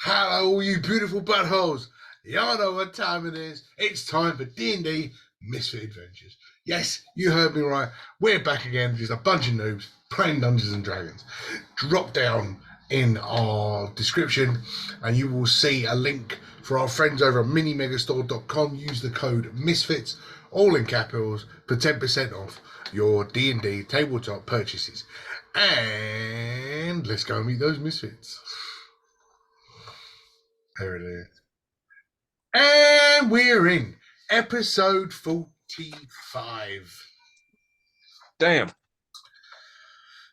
Hello, you beautiful buttholes. Y'all know what time it is. It's time for D&D Misfit Adventures. Yes, you heard me right. We're back again. Just a bunch of noobs playing Dungeons and Dragons. Drop down in our description and you will see a link for our friends over at minimegastore.com. Use the code MISFITS, all in capitals, for 10% off your D&D tabletop purchases. And let's go meet those misfits. There it is. And we're in episode 45. Damn.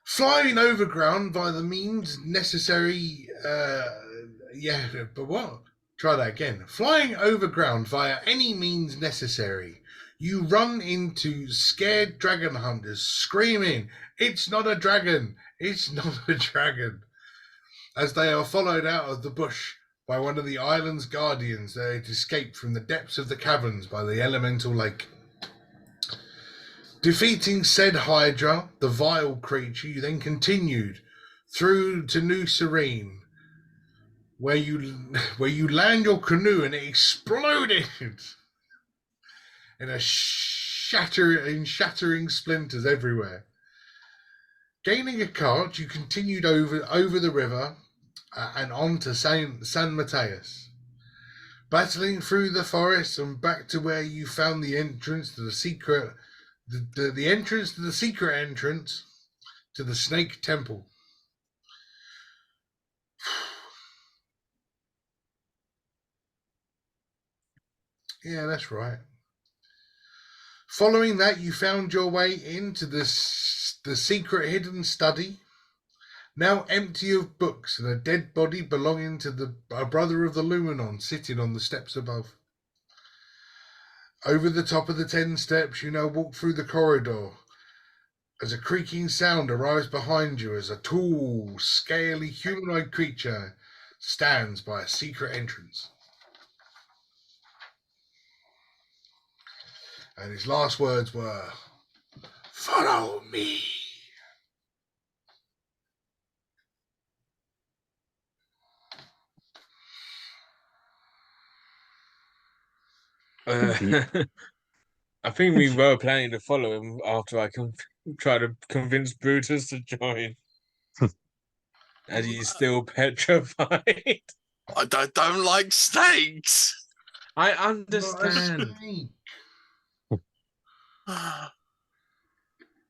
Flying overground by the means necessary. But what? Try that again. Flying overground via any means necessary. You run into scared dragon hunters screaming, "It's not a dragon! It's not a dragon!" as they are followed out of the bush by one of the island's guardians that had escaped from the depths of the caverns by the elemental lake. Defeating said Hydra, the vile creature, you then continued through to New Serene, where you land your canoe and it exploded in shattering splinters everywhere. Gaining a cart, you continued over the river and on to San Mateus, battling through the forest and back to where you found the entrance to the secret entrance to the Snake Temple. Yeah, that's right. Following that, you found your way into the secret hidden study, now empty of books, and a dead body belonging to a brother of the Luminon sitting on the steps above. Over the top of the 10 steps, you now walk through the corridor as a creaking sound arrives behind you as a tall, scaly humanoid creature stands by a secret entrance. And his last words were, "Follow me." I think we were planning to follow him after I try to convince Brutus to join. And he's still petrified. I don't like snakes. I understand. But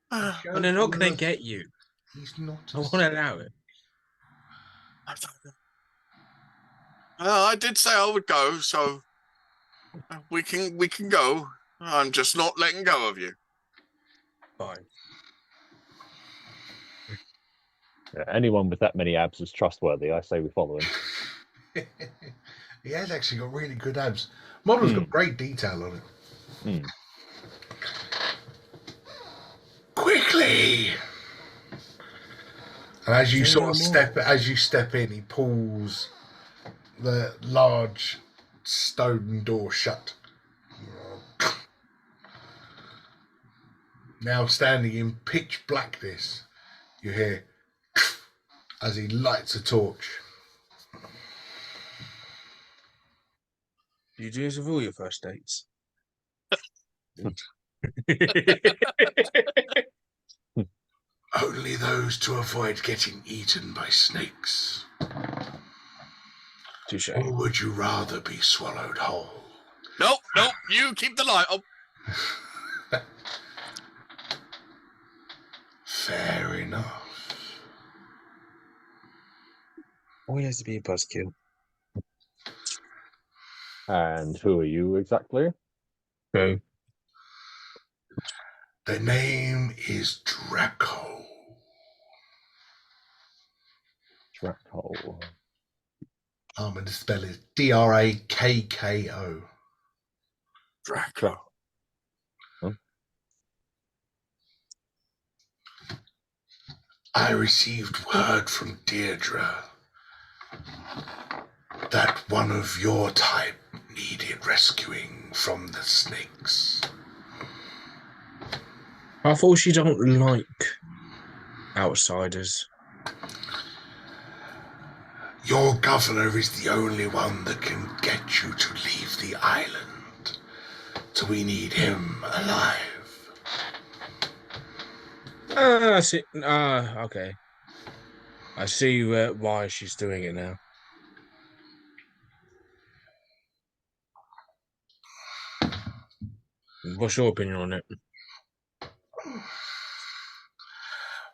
But they're not going to get you. He's not. I won't allow it. I did say I would go, so we can go. I'm just not letting go of you. Fine. Yeah, anyone with that many abs is trustworthy. I say we follow him. He has actually got really good abs. Model's got great detail on it. Quickly! And as you step in, he pulls the large stone door shut. Now standing in pitch blackness, you hear as he lights a torch. You do this with all your first dates. Only those to avoid getting eaten by snakes. Touche. Or would you rather be swallowed whole? Nope, you keep the light on. Fair enough. Always has to be a buzzkill. And who are you exactly? Who? The name is Draco. Draco. And the spell is Drakko. Draco. Huh? I received word from Deirdre that one of your type needed rescuing from the snakes. I thought she don't like outsiders. Your governor is the only one that can get you to leave the island. So we need him alive. I see. Okay. I see why she's doing it now. What's your opinion on it?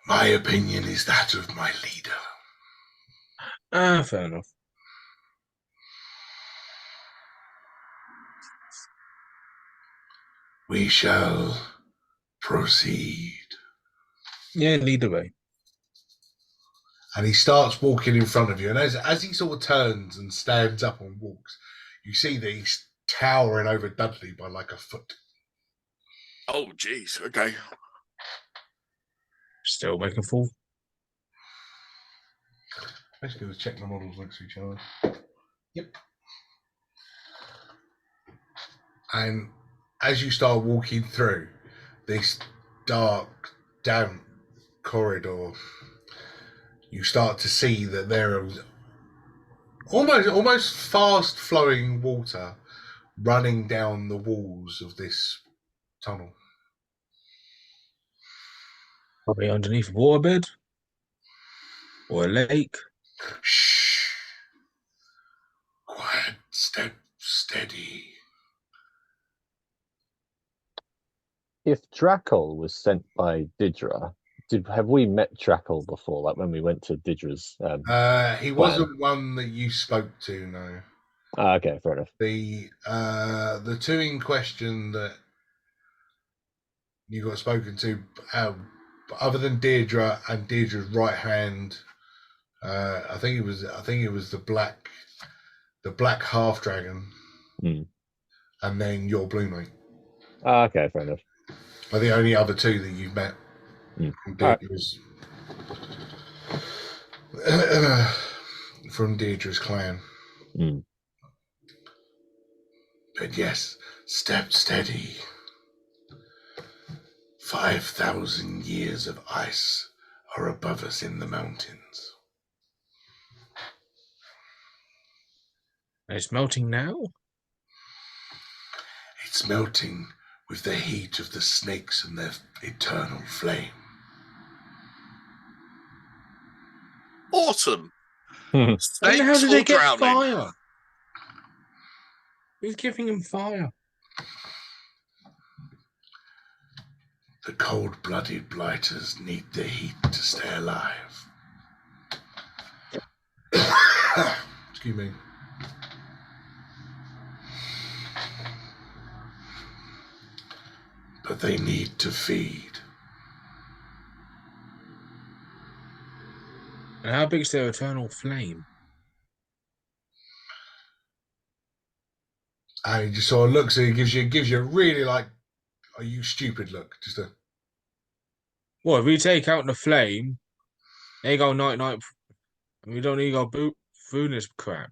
My opinion is that of my leader. Fair enough. We shall proceed. Yeah, lead the way. And he starts walking in front of you. And as he sort of turns and stands up and walks, you see that he's towering over Dudley by like a foot. Oh, jeez. Okay. Still making fool. Basically, let's check the models next to each other. Yep. And as you start walking through this dark, damp corridor, you start to see that there is almost fast-flowing water running down the walls of this tunnel. Probably underneath a waterbed or a lake. Shh. Quiet, steady. If Drakol was sent by Didra, have we met Drakol before? Like when we went to Didra's? He wasn't one that you spoke to, no. Okay, fair enough. The two in question that you got spoken to, other than Deirdre and Deirdre's right hand, I think it was the black half dragon, and then your blue knight. Okay, fair enough. Are the only other two that you've met. From Deirdre's clan. But yes, step steady. 5,000 years of ice are above us in the mountains. It's melting now? It's melting with the heat of the snakes and their eternal flame. Awesome. And how Snakes did or they get drowning? fire? Who's giving him fire? The cold-blooded blighters need the heat to stay alive. Excuse me. But they need to feed. And how big's their eternal flame? And he just sort of looks at you, gives you a really like, are you stupid look? Just a. Well, if we take out the flame, they go night. We don't need to go through this crap.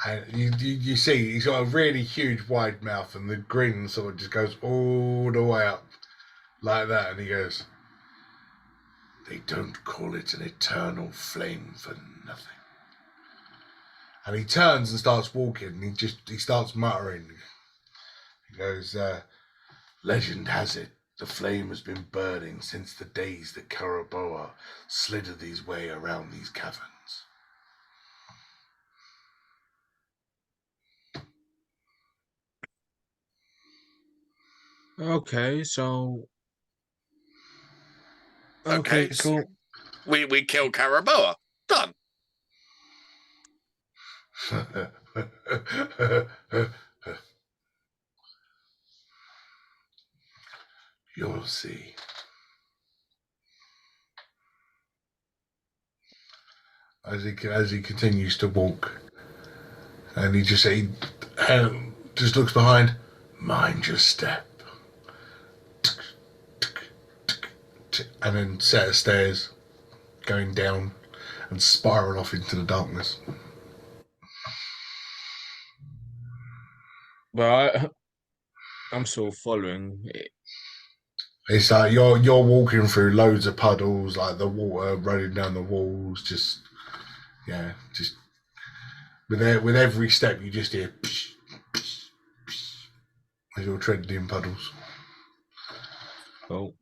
And you see, he's got a really huge wide mouth, and the grin sort of just goes all the way up like that. And he goes, "They don't call it an eternal flame for nothing." And he turns and starts walking, and he starts muttering. He goes, "Legend has it, the flame has been burning since the days that Karaboa slithered his way around these caverns." Okay, so... Okay, cool. We kill Caraboa. Done. You'll see. As he continues to walk, and he just looks behind. Mind your step. And then set of stairs going down and spiral off into the darkness. But I'm still following it. It's like you're walking through loads of puddles, like the water running down the walls, just With every step, you just hear psh, psh, psh, as you're treading in puddles. Oh,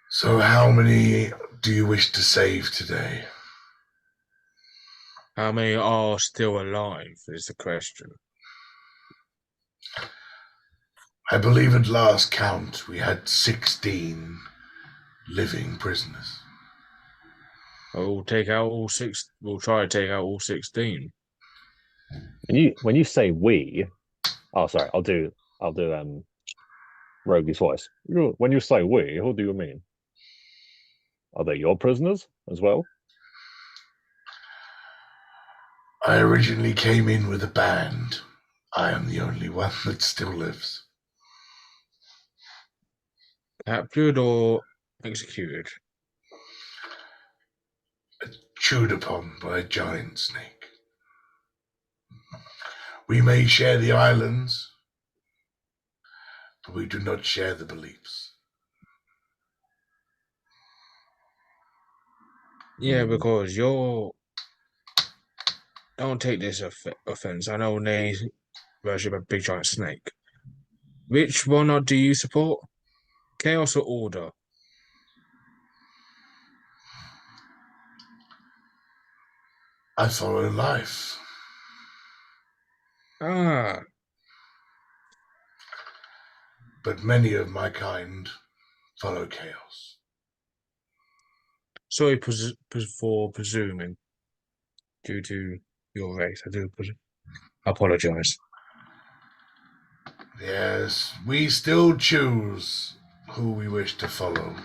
So, how many do you wish to save today? how many are still alive is the question. I believe at last count we had 16 living prisoners. We'll take out all six. We'll try to take out all 16. When you say we, oh sorry, I'll do Rogue's voice. When you say we, who do you mean? Are they your prisoners as well? I originally came in with a band. I am the only one that still lives. Captured or executed? Chewed upon by a giant snake. We may share the islands, but we do not share the beliefs. Yeah, because you're. Don't take this offense. I know they worship a big giant snake. Which one do you support? Chaos or order? I follow life. Ah, But many of my kind follow chaos. sorry for presuming. Due to your race, I do apologize. Yes, we still choose who we wish to follow.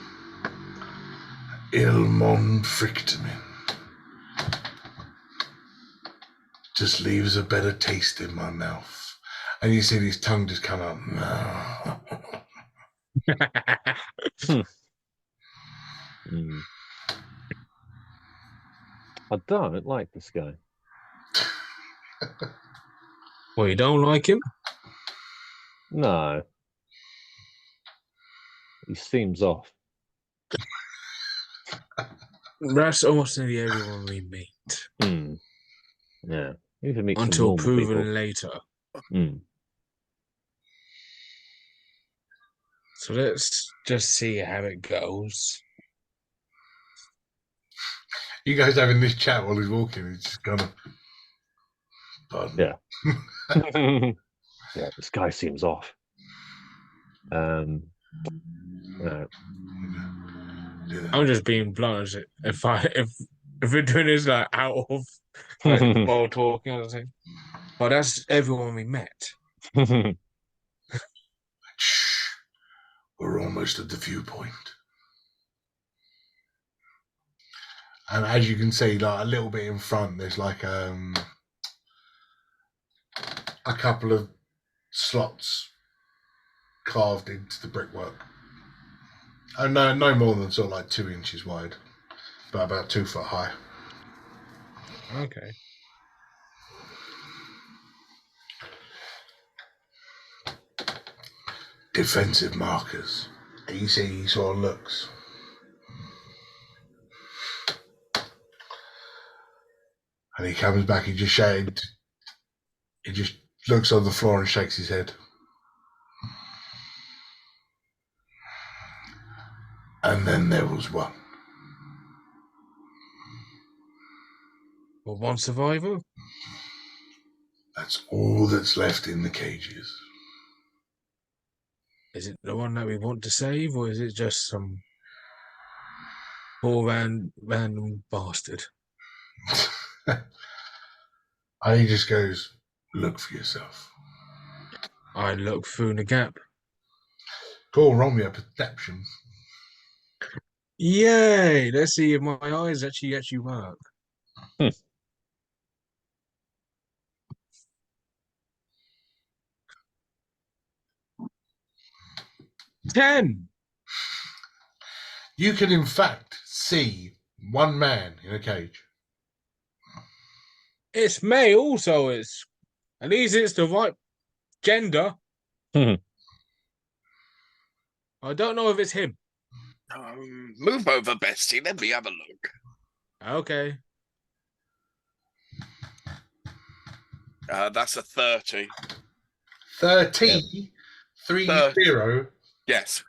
Ilmond Frictamin. Just leaves a better taste in my mouth. And you see his tongue just come out. Mm. I don't like this guy. Well, you don't like him? No. He seems off. That's almost nearly everyone we meet. Hmm. Yeah. You need to meet some Until normal proven people. later. Hmm. So let's just see how it goes. You guys having this chat while he's walking, he's just gonna. Pardon. Yeah. Yeah, this guy seems off. Uh, I'm just being blunt. If we're doing this like out of like while talking, I was like, "Oh, that's everyone we met." Shh. We're almost at the viewpoint. And as you can see, like a little bit in front, there's like a couple of slots carved into the brickwork. And no more than sort of like 2 inches wide, but about 2 foot high. Okay. Defensive markers. And you see he sort of looks. And he comes back, he just looks on the floor and shakes his head. And then there was one. Well, one survivor. That's all that's left in the cages. Is it the one that we want to save, or is it just some poor random bastard? And he just goes, look for yourself. I look through the gap. Cool, roll me a perception. Yay! Let's see if my eyes actually work. 10. You can in fact see one man in a cage. It's male, so it's at least it's the right gender. I don't know if it's him. Move over, Bestie. Let me have a look. Okay. That's a 30. 30, 30. Yes.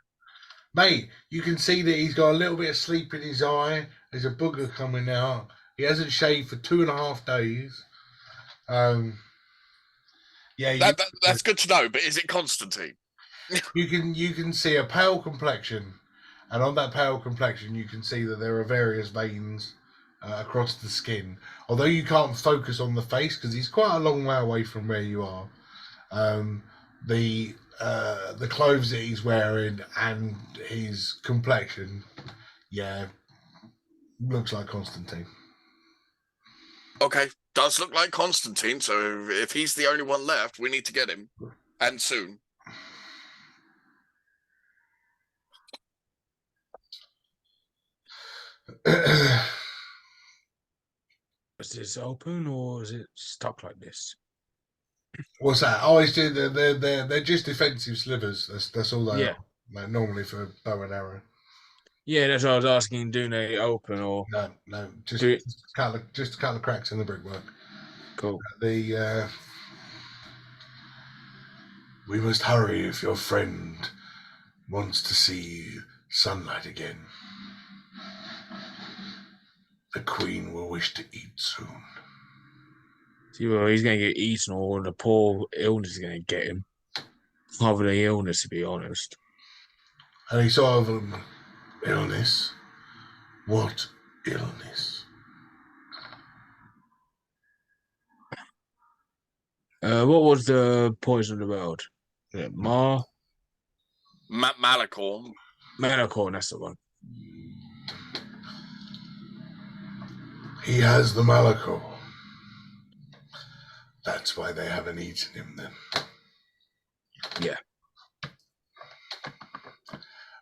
Mate, you can see that he's got a little bit of sleep in his eye. There's a booger coming out. He hasn't shaved for 2.5 days. Yeah, That's good to know. But is it Constantine? you can see a pale complexion, and on that pale complexion, you can see that there are various veins across the skin. Although you can't focus on the face because he's quite a long way away from where you are. The clothes that he's wearing and his complexion, yeah, looks like Constantine. Okay, does look like Constantine. So if he's the only one left, we need to get him, and soon. Is this open or is it stuck like this? What's that? Oh, it's they're just defensive slivers. That's all they Yeah. are. Like normally for bow and arrow. Yeah, that's what I was asking. Do they open or No, just do it? a couple of cracks in the brickwork. Cool. We must hurry if your friend wants to see sunlight again. The queen will wish to eat soon. See, well, he's going to get eaten or the poor illness is going to get him. Rather than illness, to be honest. And he saw of illness. What illness? What was the poison about? Mar? Malicorn. Malicorn, that's the one. He has the Malachor. That's why they haven't eaten him then. Yeah.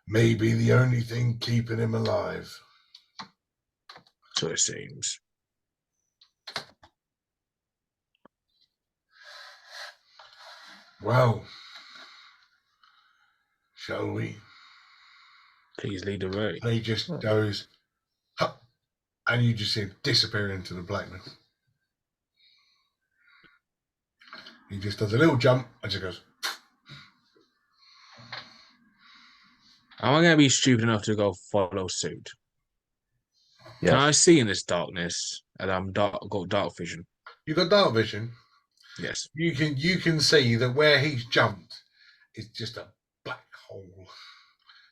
Maybe the only thing keeping him alive. So it seems. Well, shall we? Please lead the way. And he just goes, huh, and you just see him disappear into the blackness. He just does a little jump and just goes. Am I going to be stupid enough to go follow suit? Yes. Can I see in this darkness? And got dark vision. You've got dark vision. Yes. You can see that where he's jumped is just a black hole.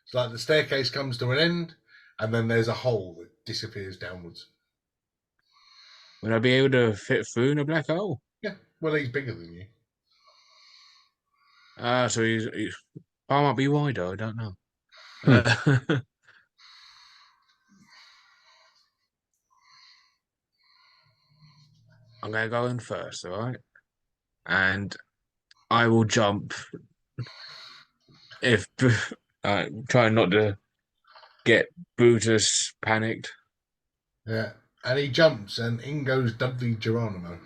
It's like the staircase comes to an end, and then there's a hole that disappears downwards. Would I be able to fit through in a black hole? Yeah, well, he's bigger than you. So he's I might be wider. I don't know. I'm going to go in first, all right? And I will jump if trying not to get Brutus panicked. Yeah, and he jumps, and in goes Dudley Geronimo.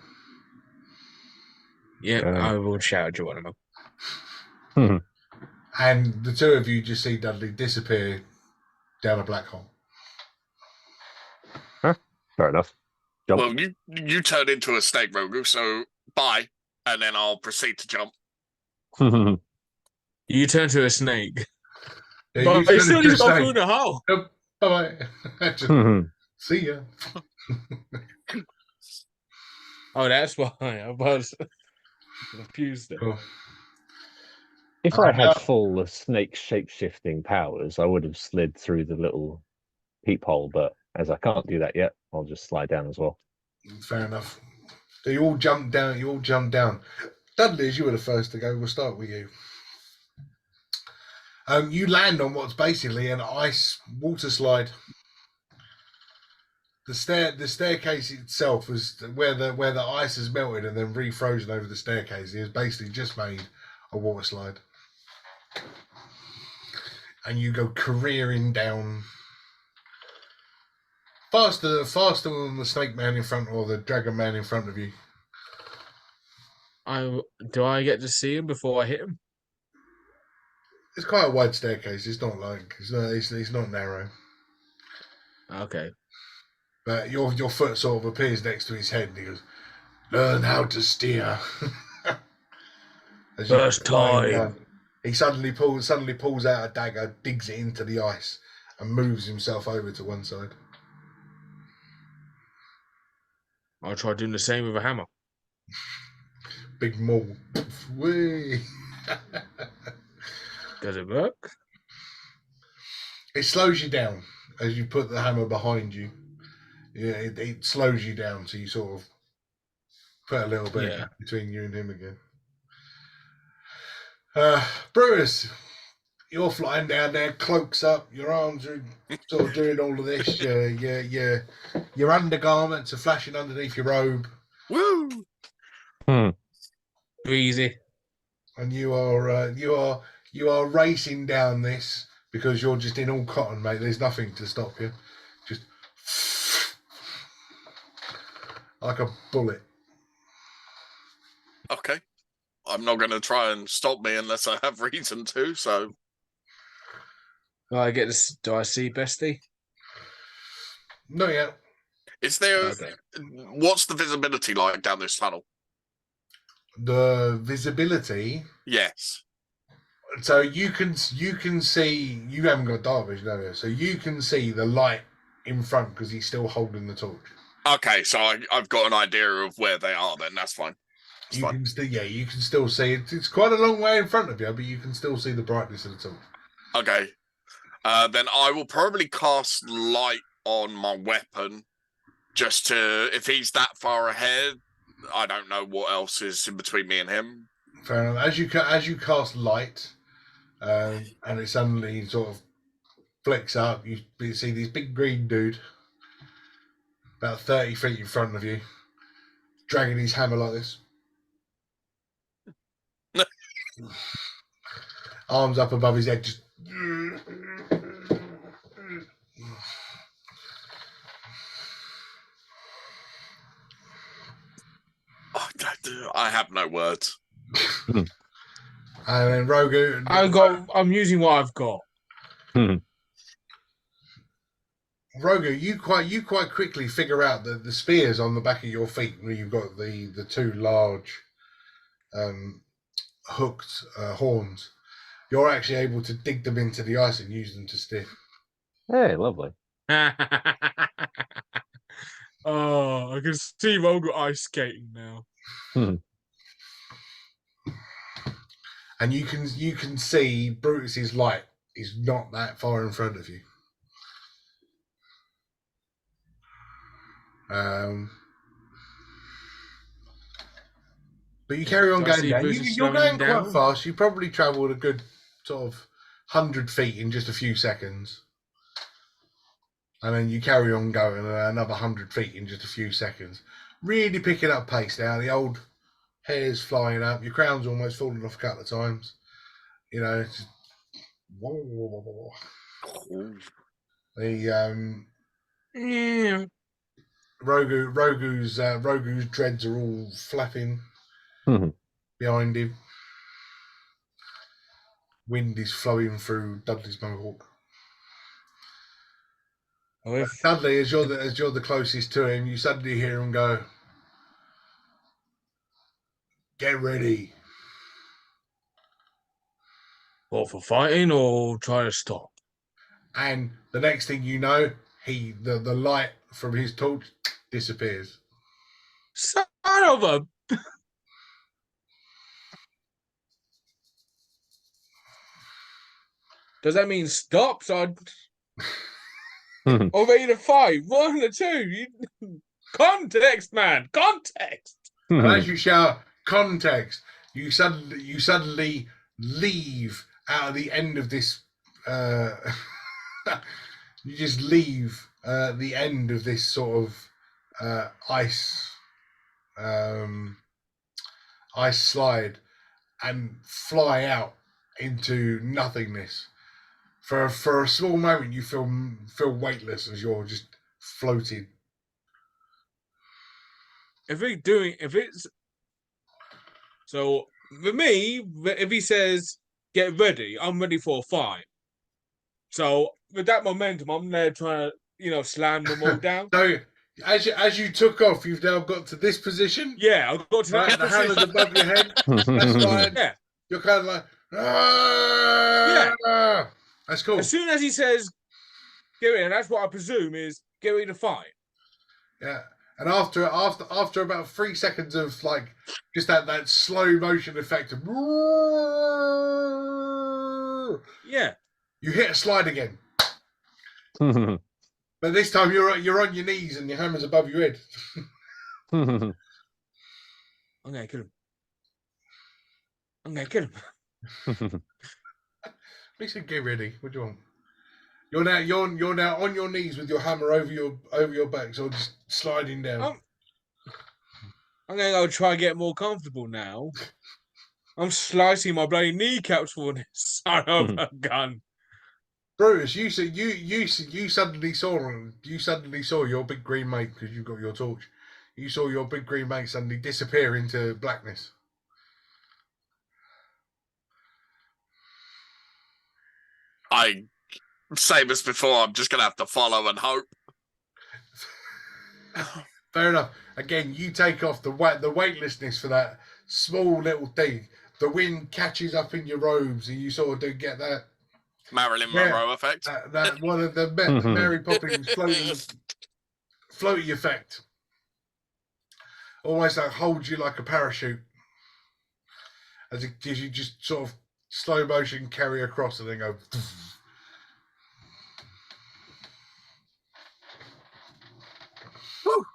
Yeah, I will shout Geronimo. And the two of you just see Dudley disappear down a black hole. Huh? Fair enough. Jump. Well, you turn into a snake, Rogu, so bye, and then I'll proceed to jump. You turn to a snake. Yeah, But I still need to go through the hole. Bye-bye. See ya. Oh, that's why I was confused. Cool. If I had full snake shape-shifting powers, I would have slid through the little peephole, but as I can't do that yet, I'll just slide down as well. Fair enough. So you all jump down. Dudley, as you were the first to go, we'll start with you. You land on what's basically an ice water slide. The staircase itself was where the ice has melted and then refrozen over the staircase. It has basically just made a water slide, and you go careering down faster than the snake man in front or the dragon man in front of you. Do I get to see him before I hit him? It's quite a wide staircase. It's not like it's not narrow. Okay. But your foot sort of appears next to his head, and he goes, "Learn how to steer." As you First climb time. down, he suddenly pulls out a dagger, digs it into the ice, and moves himself over to one side. I'll try doing the same with a hammer. Big maul. Whee! Does it work? It slows you down as you put the hammer behind you. Yeah, it slows you down, so you sort of put a little bit of Yeah. gap between you and him again. Brutus, you're flying down there, cloaks up, your arms are sort of doing all of this. Your undergarments are flashing underneath your robe, Woo! Easy. and you are racing down this because you're just in all cotton, mate. There's nothing to stop you, just like a bullet. Okay. I'm not going to try and stop me unless I have reason to. So, Do I get this? Do I see Bestie? No, yeah. is there? Okay. What's the visibility like down this tunnel? The visibility. Yes. So you can see. You haven't got dark vision, have you? So you can see the light in front because he's still holding the torch. Okay, so I've got an idea of where they are. Then that's fine. That's You fine. can still, you can still see it. It's quite a long way in front of you, but you can still see the brightness of the torch. Okay. Then I will probably cast light on my weapon, just to, if he's that far ahead, I don't know what else is in between me and him. Fair enough. As you cast light, and it suddenly sort of flicks up, you see this big green dude, about 30 feet in front of you, dragging his hammer like this. Arms up above his head, just. I have no words. And then Rogu. I'm using what I've got. Rogu, you quite quickly figure out that the spears on the back of your feet, where you've got the two large hooked horns, you're actually able to dig them into the ice and use them to steer. Hey, lovely. Oh, I can see Rogu ice skating now. And you can see Brutus's light is not that far in front of you. But you carry on Do I going see down. Brutus You're slowing going quite down? fast. You probably travelled a good sort of 100 feet in just a few seconds. And then you carry on going another 100 feet in just a few seconds. Really picking up pace now. The old hair's flying up. Your crown's almost fallen off a couple of times. You know, it's just, the Yeah. Rogu's dreads are all flapping behind him. Wind is flowing through Dudley's mohawk. Dudley, as you're the closest to him, you suddenly hear him go, "Get ready." What, for fighting or trying to stop? And the next thing you know, the light from his torch disappears. Son of a... Does that mean stop? So or ready to fight? One or two? Context, man. Context. And as you shout context, you suddenly leave out of the end of this. You just leave the end of this sort of ice slide and fly out into nothingness. For a small moment, you feel weightless as you're just floating. So for me, if he says get ready. I'm ready for a fight. So with that momentum, I'm there trying to, slam them all down. So as you took off, you've now got to this position. Yeah, I got to Right, that the hammer's position. above your head. That's fine. Yeah. You're kind of like, that's cool. As soon as he says, get ready, and that's what I presume is get ready to fight. Yeah. And after about 3 seconds of like just that slow motion effect of Yeah. you hit a slide again. But this time you're on your knees and your hammer's above your head. I'm gonna kill him. We said get ready. What do you want? You're now on your knees with your hammer over your back, so just sliding down. I'm gonna go try and get more comfortable now. I'm slicing my bloody kneecaps for this son of a gun. Brutus, you suddenly saw your big green mate because you've got your torch. You saw your big green mate suddenly disappear into blackness. Same as before, I'm just gonna have to follow and hope. Fair enough. Again, you take off the weightlessness for that small little thing. The wind catches up in your robes, and you sort of do get that Marilyn Monroe effect. That one of the Mary Poppins floaty effect. Almost like holds you like a parachute, as you just sort of slow motion carry across and then go. Woo!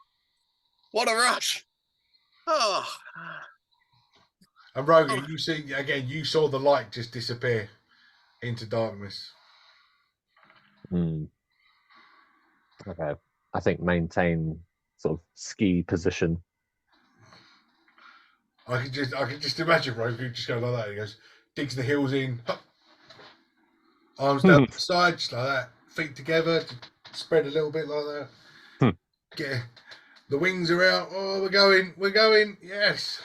What a rush! Oh. And Rogan, you saw the light just disappear into darkness. Okay. I think maintain sort of ski position. I can just imagine Rogan just going like that. He goes, digs the heels in, hop, arms down the side, just like that, feet together, spread a little bit like that. Get the wings are out. Oh, we're going. Yes.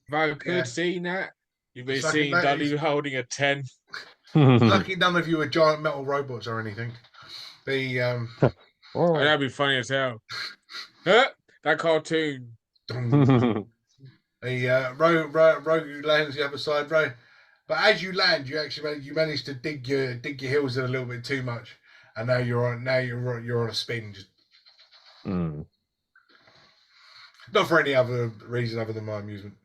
If I could see that, you'd be seeing Dudley holding a 10. Lucky none of you are giant metal robots or anything. That'd be funny as hell. That cartoon. The Rogue lands the other side, right? But as you land, you manage to dig your heels in a little bit too much, and now you're on a spin. Just not for any other reason other than my amusement.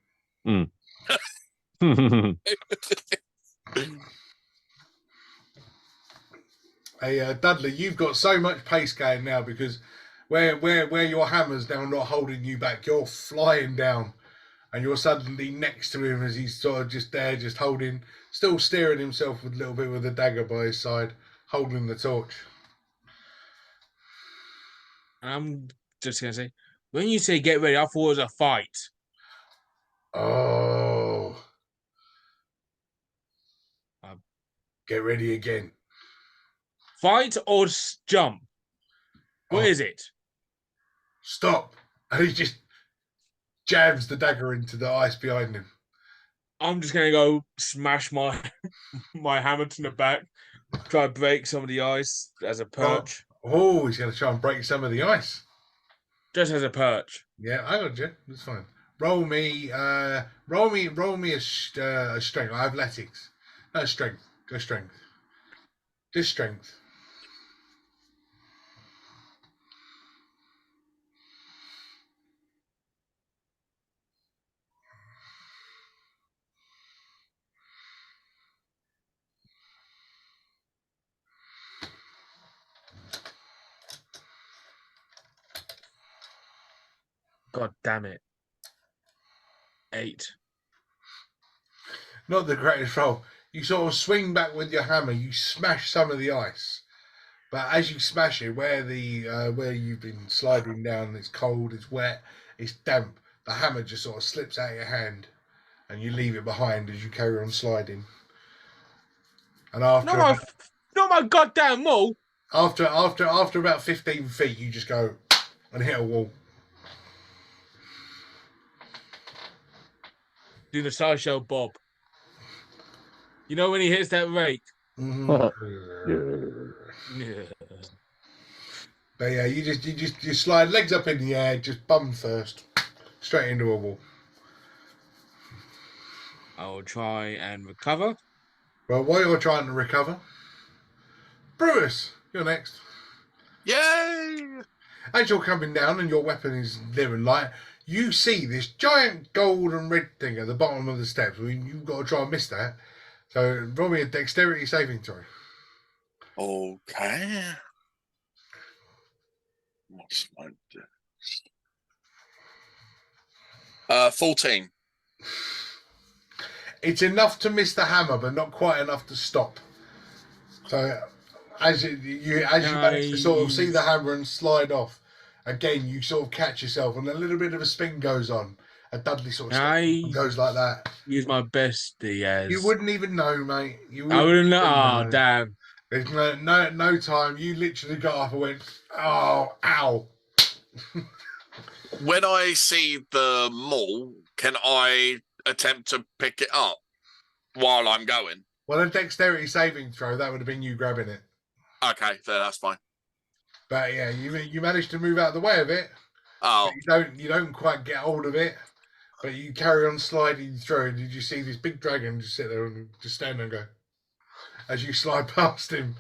Hey, Dudley, you've got so much pace going now because where your hammer's now not holding you back, you're flying down, and you're suddenly next to him as he's sort of just there, just holding, still steering himself with a little bit with a dagger by his side, holding the torch. I'm just gonna say, when you say get ready, I thought it was a fight. Oh, get ready again. Fight or jump? What is it? Stop! And he just jabs the dagger into the ice behind him. I'm just gonna go smash my hammer to the back, try to break some of the ice as a perch. Oh, he's gonna try and break some of the ice. Just as a perch. Yeah, I got you. That's fine. Roll me a strength. Athletics. No, strength. Go strength. Just strength. God damn it. 8. Not the greatest roll. You sort of swing back with your hammer. You smash some of the ice, but as you smash it, where you've been sliding down, it's cold, it's wet, it's damp. The hammer just sort of slips out of your hand, and you leave it behind as you carry on sliding. And after not my goddamn wall. After about 15 feet, you just go and hit a wall. Do the sideshow Bob. You know when he hits that rake? Yeah. But yeah, you slide legs up in the air, just bum first, straight into a wall. I'll try and recover. Well, while you're trying to recover, Brutus, you're next. Yay! As you're coming down and your weapon is near and light, you see this giant gold and red thing at the bottom of the steps. You've got to try and miss that. So roll me a dexterity saving throw. Okay. What's my dex? 14. It's enough to miss the hammer, but not quite enough to stop. So as you manage to sort of see the hammer and slide off, again you sort of catch yourself, and a little bit of a spin goes on. A Dudley sort of goes like that. Use my bestie as You wouldn't even know, mate. I wouldn't know. Oh, damn! There's no time. You literally got up and went, oh, ow. When I see the maul, can I attempt to pick it up while I'm going? Well, a dexterity saving throw, that would have been you grabbing it. Okay, that's fine. But yeah, you managed to move out of the way of it. Oh, You don't quite get hold of it, but you carry on sliding through. Did you see this big dragon just sit there and just stand there and go? As you slide past him,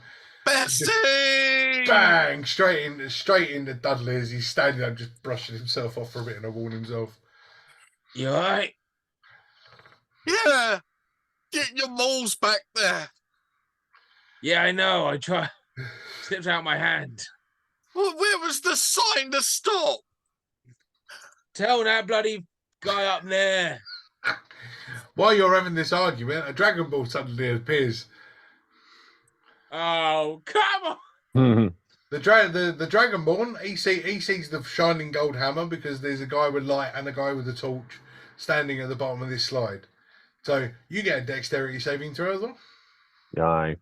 bestie! bang, straight into Dudley as he's standing up, just brushing himself off for a bit and warning himself. You alright? Yeah, get your maul's back there. Yeah, I know. I try. Slipped out my hand. Well, where was the sign to stop? Tell that bloody guy up there. While you're having this argument, a Dragon Ball suddenly appears. Oh, come on! The Dragonborn, he sees the shining gold hammer because there's a guy with light and a guy with a torch standing at the bottom of this slide. So you get a dexterity saving throw as well. Aye.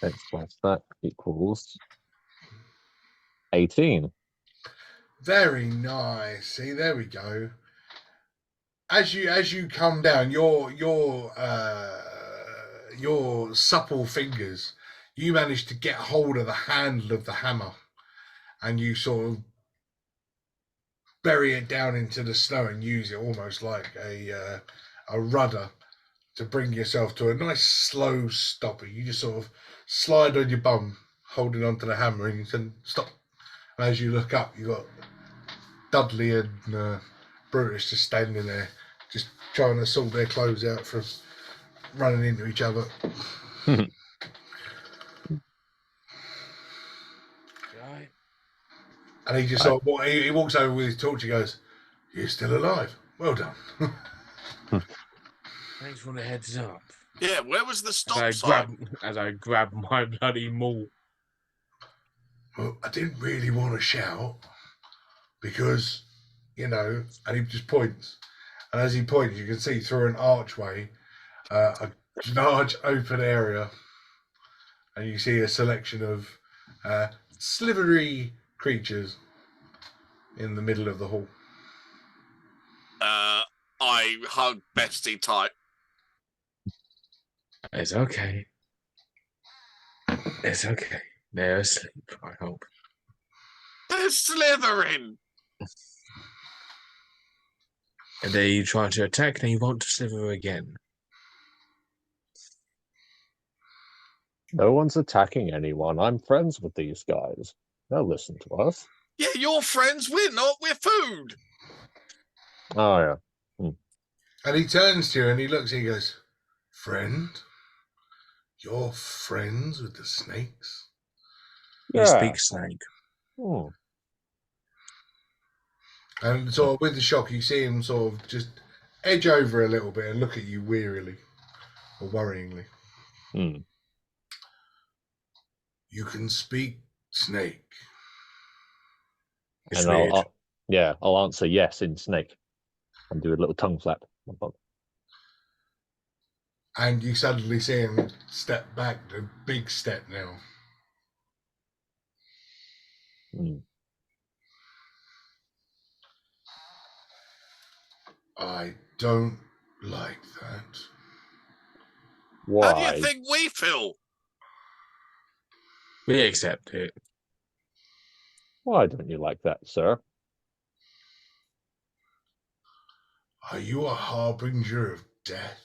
X plus that equals 18. Very nice. See, there we go. As you come down, your supple fingers, you manage to get hold of the handle of the hammer, and you sort of bury it down into the snow and use it almost like a rudder to bring yourself to a nice slow stopper. You just sort of slide on your bum, holding onto the hammer, and you can stop. And as you look up, you got Dudley and Brutus just standing there, just trying to sort their clothes out from running into each other. Right. And he just sort of, he walks over with his torch. He goes, "You're still alive. Well done." Thanks for the heads up. Yeah, where was the stop sign? As I grab my bloody maul. Well, I didn't really want to shout because, and he just points. And as he points, you can see through an archway a large open area, and you see a selection of slithery creatures in the middle of the hall. I hug Bestie tight. It's okay. It's okay. They're asleep, I hope. They're slithering. And they try to attack, and you want to slither again. No one's attacking anyone. I'm friends with these guys. They'll listen to us. Yeah, you're friends. We're not. We're food. Oh, yeah. And he turns to you and he looks and he goes, "Friend? You're friends with the snakes?" You Yeah. speak snake. Hmm. And sort of with the shock, you see him sort of just edge over a little bit and look at you wearily or worryingly. Hmm. "You can speak snake." It's And weird. I'll answer yes in snake and do a little tongue flap. And you suddenly see him step back, a big step now. Hmm. I don't like that. How do you Why? think we feel? We accept it. Why don't you like that, sir? Are you a harbinger of death?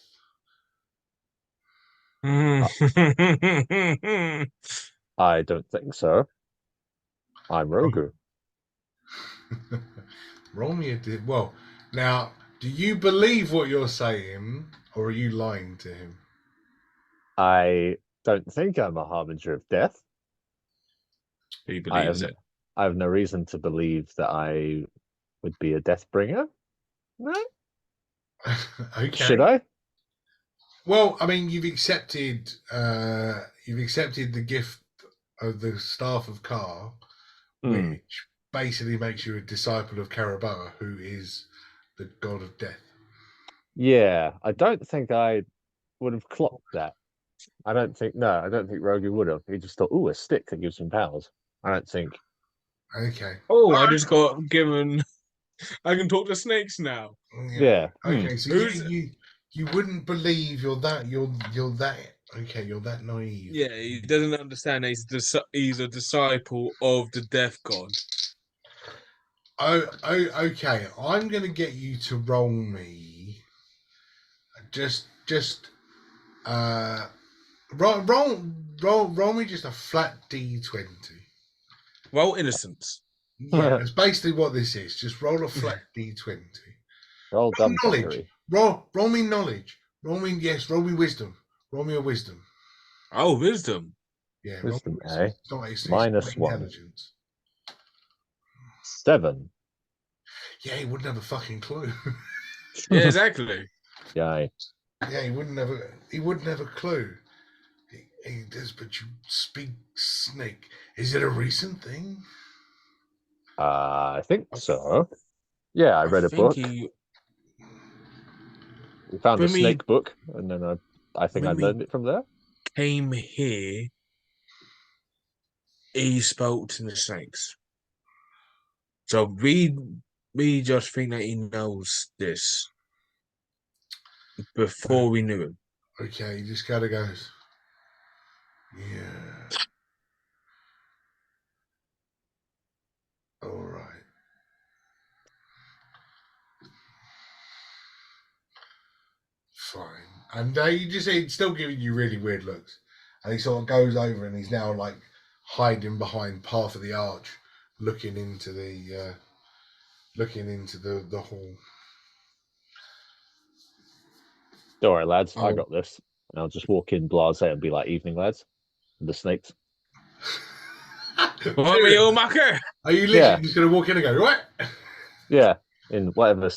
I don't think so. I'm Rogu. Romeo did well. Now, do you believe what you're saying, or are you lying to him? I don't think I'm a harbinger of death. He believes it. I have no reason to believe that I would be a death bringer. No? Okay. Should I? Well, I mean, you've accepted the gift of the staff of Ka, Hmm. which basically makes you a disciple of Karabaha, who is the god of death. Yeah, I don't think I would have clocked that. I don't think Rogu would have. He just thought, ooh, a stick that gives him powers. I don't think. Okay. Oh, I just got given. I can talk to snakes now. Yeah. Okay, so Who's- you wouldn't believe you're that naive. Yeah, he doesn't understand. He's a disciple of the death god. Oh, okay. I'm gonna get you to roll me. Just roll me just a flat D20. Well, innocence. Yeah, that's basically what this is. Just roll a flat D20. Roll dumb knowledge. fuckery. Roll me knowledge. Roll me wisdom. Roll me a wisdom. Oh, wisdom. Yeah, Wisdom, roll me eh? It's not it's -1. intelligence. 7. Yeah, he wouldn't have a fucking clue. Yeah, exactly. Yeah. Yeah, he wouldn't have a clue. He does, but you speak snake. Is it a recent thing? I think so. Yeah, I read a think book. he. We found a when we- snake book, and then I think I when we- learned it from there. Came here, he spoke to the snakes. So we just think that he knows this before we knew him. Okay, he just kind of goes, yeah. All right. Fine. And he's still giving you really weird looks. And he sort of goes over and he's now like hiding behind part of the arch, looking into the hall. Don't worry, lads. I Oh. got this. And I'll just walk in blasé and be like, "Evening, lads." The snakes. What me, all mucker? Are you literally Yeah. just going to walk in and go, what? Yeah, in whatever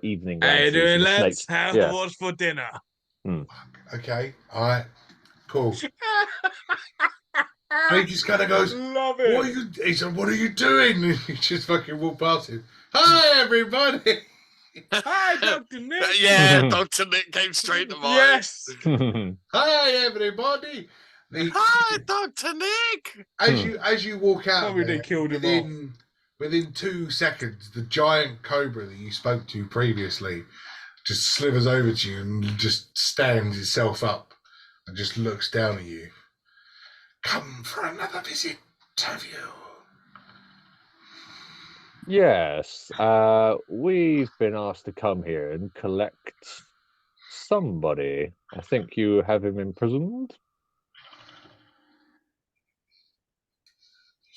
evening. How you lads is doing, the lads? snakes. How's Yeah. what's for dinner? Okay, all right, cool. And he just kind of goes, Love it. what are you? He said, what are you doing? And he just fucking walked past him. Hi, everybody. Hi, Dr. Nick. Yeah, Dr. Nick came straight to mind. Yes. Hi, everybody. Hi, Dr. Nick. As you walk out, Probably of they there, killed him within 2 seconds, the giant cobra that you spoke to previously just slithers over to you and just stands itself up and just looks down at you. Come for another visit, have you? Yes. We've been asked to come here and collect somebody. I think you have him imprisoned.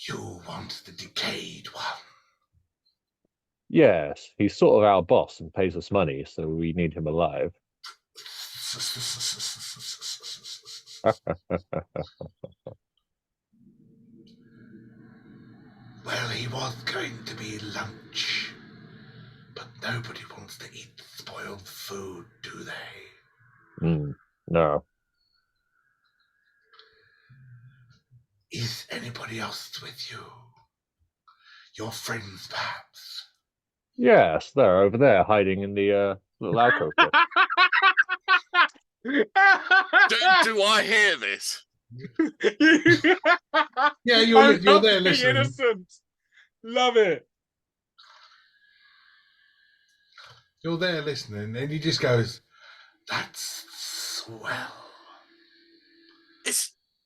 You want the decayed one. Yes, he's sort of our boss and pays us money, so we need him alive. Well, he was going to be lunch, but nobody wants to eat spoiled food, do they? No. Is anybody else with you? Your friends, perhaps? Yes, they're over there hiding in the little alcove bit. Do I hear this? Yeah, I you're love there being listening. innocent. Love it. You're there listening, and he just goes, "That's swell."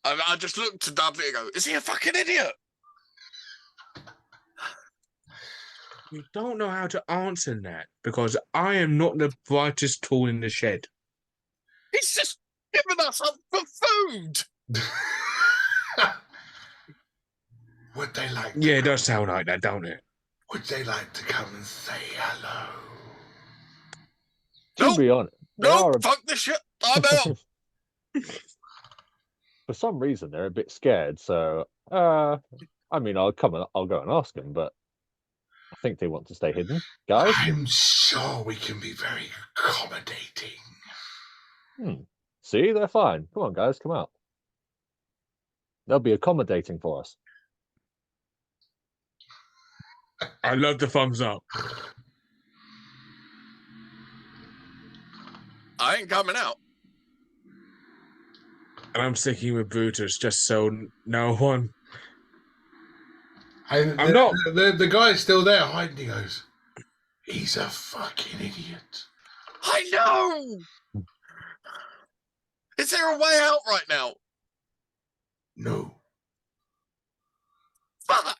I just looked to Dudley and go, is he a fucking idiot? You don't know how to answer that because I am not the brightest tool in the shed. He's just giving us up for food. Would they like? Yeah, it does sound like that, don't it? Would they like to come and say hello? To be honest, they are Fuck this shit. I'm out. for some reason they're a bit scared. So, I mean, I'll go and ask them, but I think they want to stay hidden, guys. I'm sure we can be very accommodating. See, they're fine. Come on, guys, come out. They'll be accommodating for us. I love the thumbs up. I ain't coming out. And I'm sticking with Brutus just so no one. And I'm not. The guy's still there hiding. He goes, "He's a fucking idiot." I know. Is there a way out right now? No. Fuck.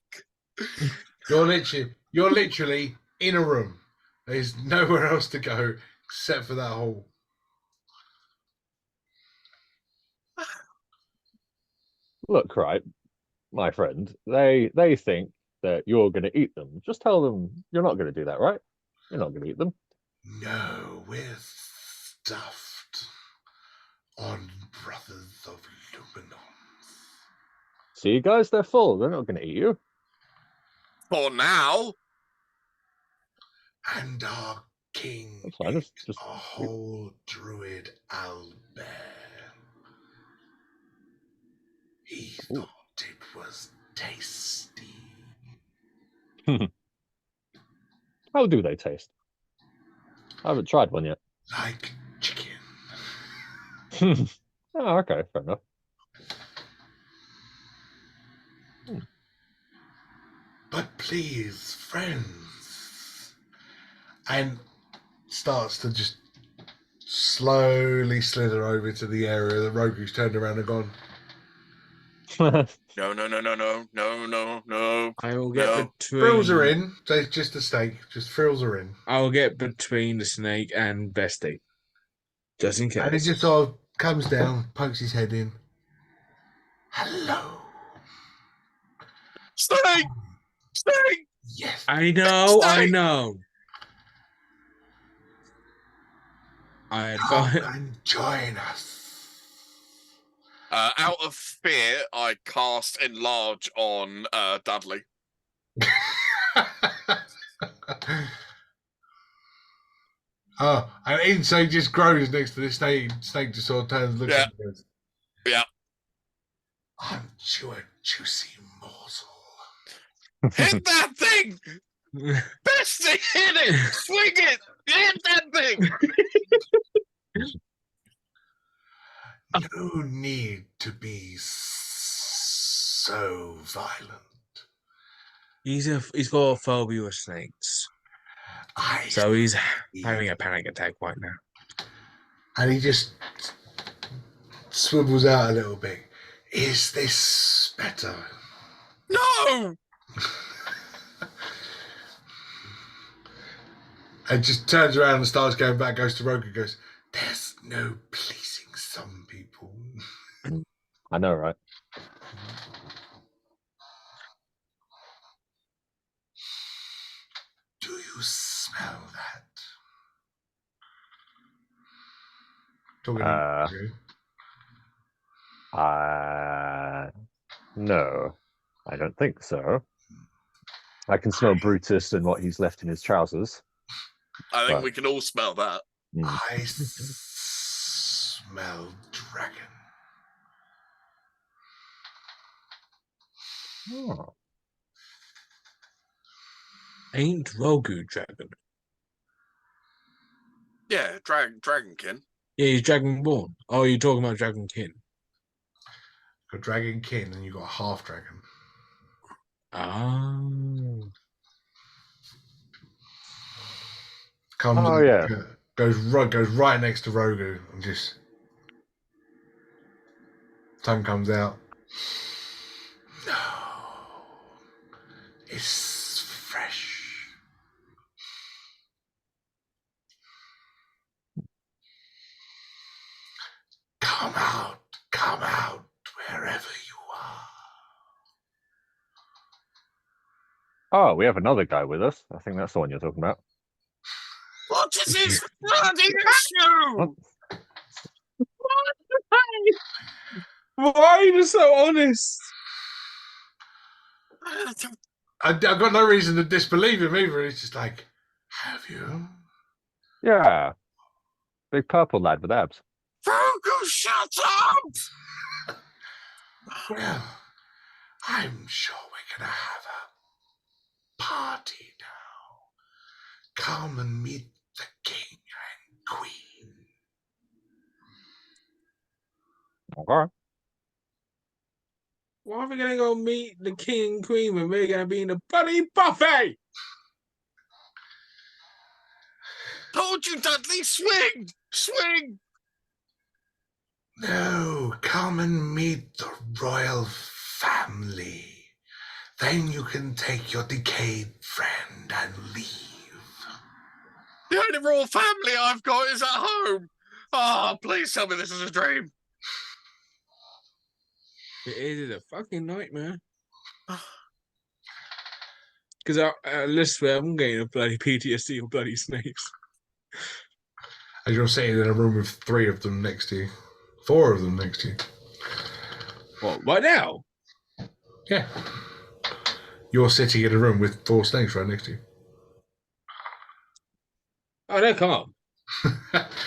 You're literally in a room. There's nowhere else to go except for that hole. Look, right, my friend, they think that you're going to eat them. Just tell them you're not going to do that, right? You're not going to eat them. No, we're stuffed on Brothers of Luminons. See, guys, they're full. They're not going to eat you. For now. And our king That's fine. is Just a whole druid Albert. He thought it was tasty. How do they taste? I haven't tried one yet. Like chicken. Oh, okay, fair enough. But please, friends. And starts to just slowly slither over to the area that Rogue's turned around and gone. No. I will get No. between. Frills are in. So just a steak. Just frills are in. I will get between the snake and Bestie, just in case. And he just sort of comes down, pokes his head in. Hello. Snake! Snake! Yes. I know. Snake! I Come advise. and join us. Out of fear, I cast Enlarge on Dudley. Oh, and Insane just grows next to this snake. Snake just sort of turns, looks at him and goes, Yeah. "Aren't you a juicy morsel?" Hit that thing! Bestie, hit it! Swing it! Hit that thing! No need to be so violent. He's got a phobia of snakes, so he's having a panic attack right now. And he just swivels out a little bit. Is this better? No! And just turns around and starts going back, goes to Rogue and goes, "There's no pleasing some people." I know, right? Do you smell that? Talking to you. No, I don't think so. I can smell Brutus and what he's left in his trousers. I think But- we can all smell that. I smell dragon. Oh. Ain't Rogu dragon? Yeah, dragonkin. Yeah, he's dragonborn. Oh, you're talking about dragonkin. Got dragon kin and you got half dragon. Oh. Comes Oh, and yeah. goes right next to Rogu and just tongue comes out. No, it's fresh. Come out, wherever you are. Oh, we have another guy with us. I think that's the one you're talking about. What is his bloody issue? What? Why are you so honest? I've got no reason to disbelieve him either. He's just like, have you? Yeah. Big purple lad with abs. Grogu, shut up! Well, I'm sure we're gonna have a party now. Come and meet the king and queen. Okay. Why are we gonna go meet the king and queen when we're gonna be in a bloody buffet? Told you, Dudley, swing! Swing! No, come and meet the royal family. Then you can take your decayed friend and leave. The only royal family I've got is at home. Oh, please tell me this is a dream. It is a fucking nightmare. Because let's swear, I'm getting a bloody PTSD of bloody snakes. As you're sitting in a room with 3 of them next to you. 4 of them next to you. What, right now? Yeah. You're sitting in a room with 4 snakes right next to you. Oh, no, come on.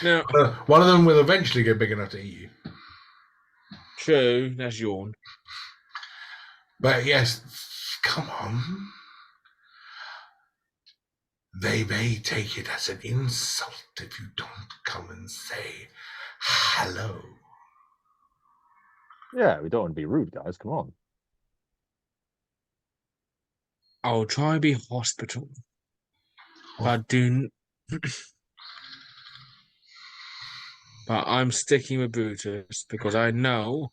No, One of them will eventually get big enough to eat you. true, that's yawn. But yes, come on. They may take it as an insult if you don't come and say hello. Yeah, we don't want to be rude, guys. Come on. I'll try and be hospital. But but I'm sticking with Brutus because I know.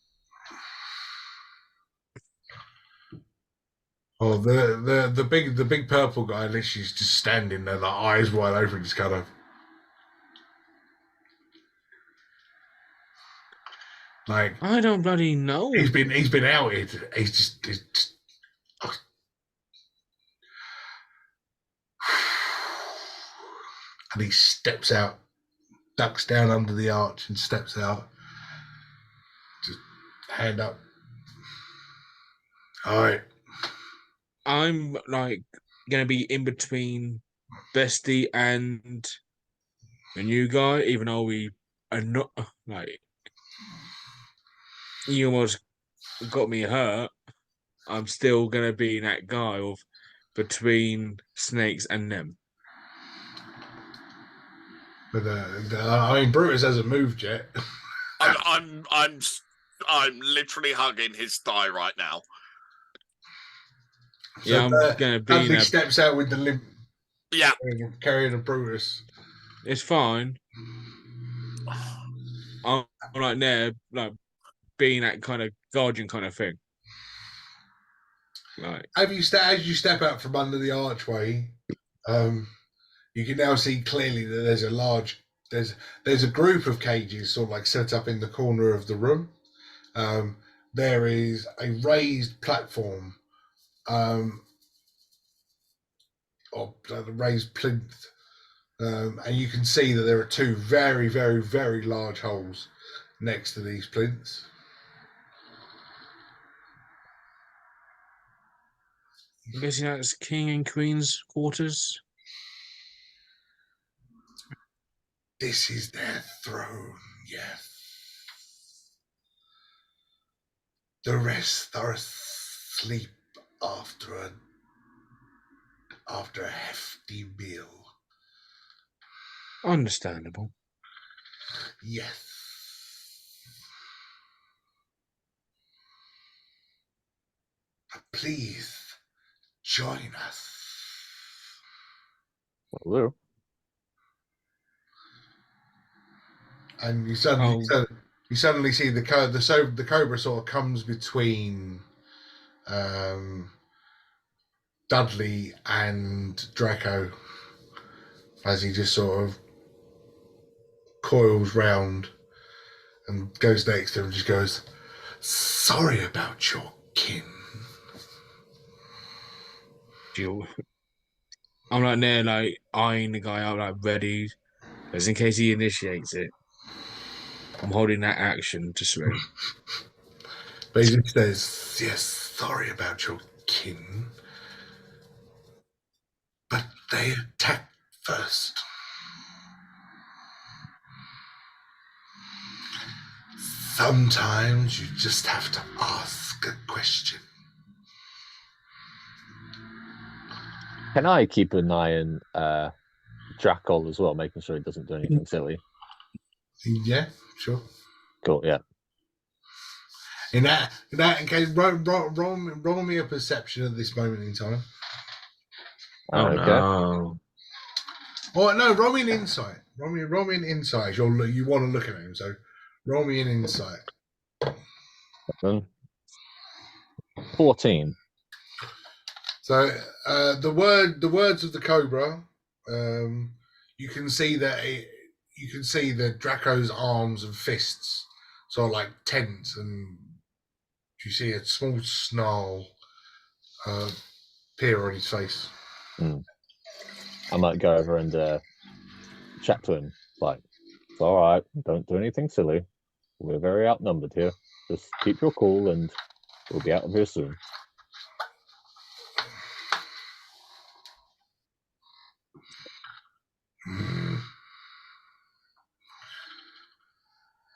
Oh, the big purple guy literally is just standing there, like eyes wide open, just kind of like I don't bloody know. he's been outed. He's just and he steps out, ducks down under the arch, and steps out. Just hand up. All right. I'm like gonna be in between Bestie and the new guy, even though we are not like he almost got me hurt. I'm still gonna be that guy of between snakes and them. But I mean, Brutus hasn't moved yet. I'm literally hugging his thigh right now. So Yeah, I'm gonna be Dudley that. steps out with the limp, Yeah. carrying a Brutus. It's fine. I'm like there, like being that kind of guardian kind of thing. Like, As you step out from under the archway, you can now see clearly that there's a group of cages sort of like set up in the corner of the room. There is a raised platform, or a raised plinth, and you can see that there are 2 very, very, very large holes next to these plinths. I'm guessing that's king and queen's quarters. This is their throne, yes. The rest are asleep after a hefty meal. Understandable. Yes. Please join us. Hello. and you suddenly see the cobra sort of comes between Dudley and Draco as he just sort of coils round and goes next to him and just goes, "Sorry about your kin." I'm like there, like eyeing the guy up, like ready, just in case he initiates it. I'm holding that action to swing. But he just says, "Yes, sorry about your kin, but they attacked first. Sometimes you just have to ask a question." Can I keep an eye on Drakol as well, making sure he doesn't do anything silly? Yeah, sure. Cool, yeah. In that case, roll me a perception at this moment in time. Oh Okay. no. Oh no, roll me an insight. Roll me an insight. You want to look at him, so roll me an insight. 14. So the words of the cobra, you can see that Draco's arms and fists sort of like tense, and you see a small snarl appear on his face. I might go over and chat to him. Like, it's all right. Don't do anything silly. We're very outnumbered here. Just keep your cool and we'll be out of here soon.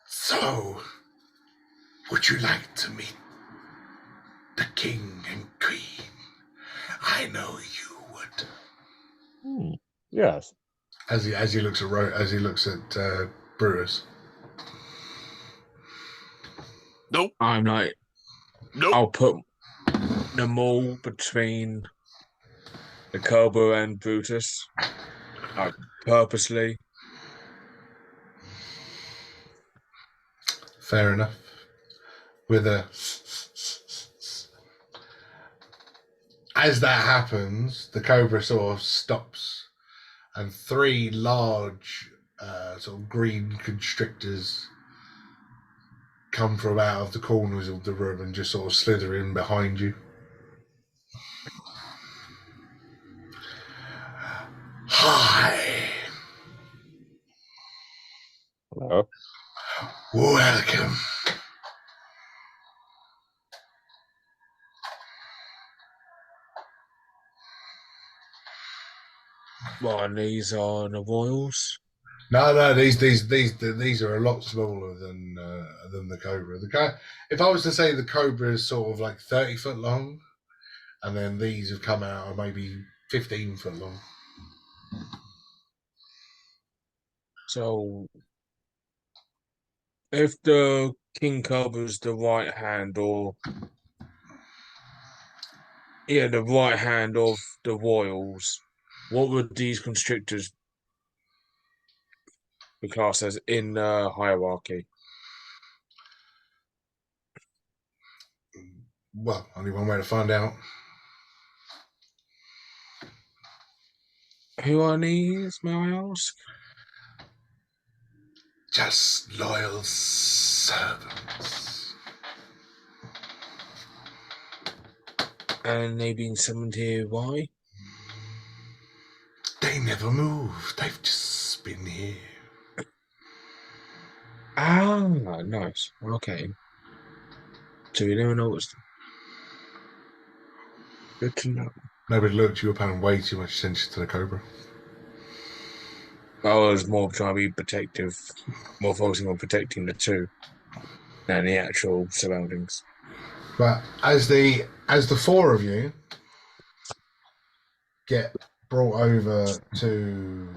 So, would you like to meet the king and queen? I know you would. Yes. As he looks at Brewers. Nope. I'm like, Nope. I'll put the mall between the Cobra and Brutus, purposely. Fair enough. With a as that happens, the cobra sort of stops, and three large, sort of green constrictors come from out of the corners of the room and just sort of slither in behind you. Hi, Hello. welcome. Well, and these are the Royals. No, these are a lot smaller than the cobra. If I was to say the cobra is sort of like 30 foot long, and then these have come out are maybe 15 foot long. So, if the King Cobra's the right hand, the right hand of the Royals, what would these constrictors be classed as in the hierarchy? Well, only one way to find out. Who are these, may I ask? Just loyal servants. And they've been summoned here, why? They never move. They've just been here. Ah, nice. Okay. So you never know what's good to know. Nobody looked. You were paying way too much attention to the cobra. I was more trying to be protective, more focusing on protecting the two than the actual surroundings. But as the four of you get brought over to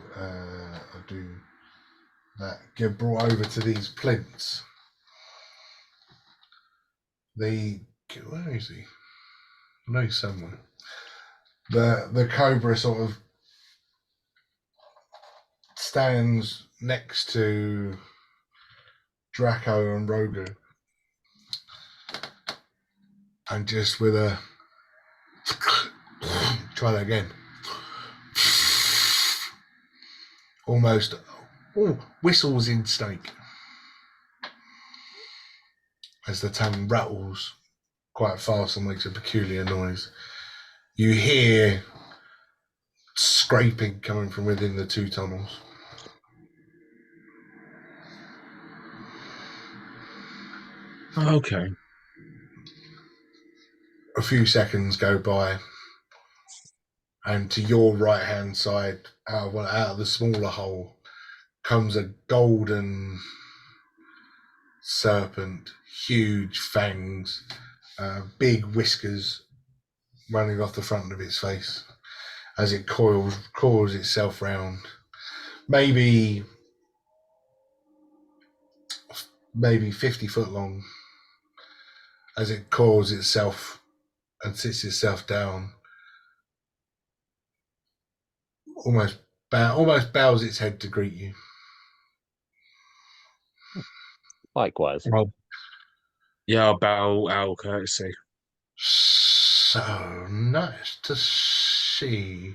get brought over to these plinths, where is he? I know he's somewhere. The cobra sort of stands next to Draco and Rogu. And just with a try that again. Almost whistles in snake as the tongue rattles quite fast and makes a peculiar noise. You hear scraping coming from within the two tunnels. Okay. A few seconds go by, and to your right hand side, out of the smaller hole, comes a golden serpent, huge fangs, big whiskers running off the front of its face as it coils itself round. Maybe 50 foot long, as it coils itself and sits itself down, almost bows its head to greet you. Likewise. I'll bow our courtesy. So nice to see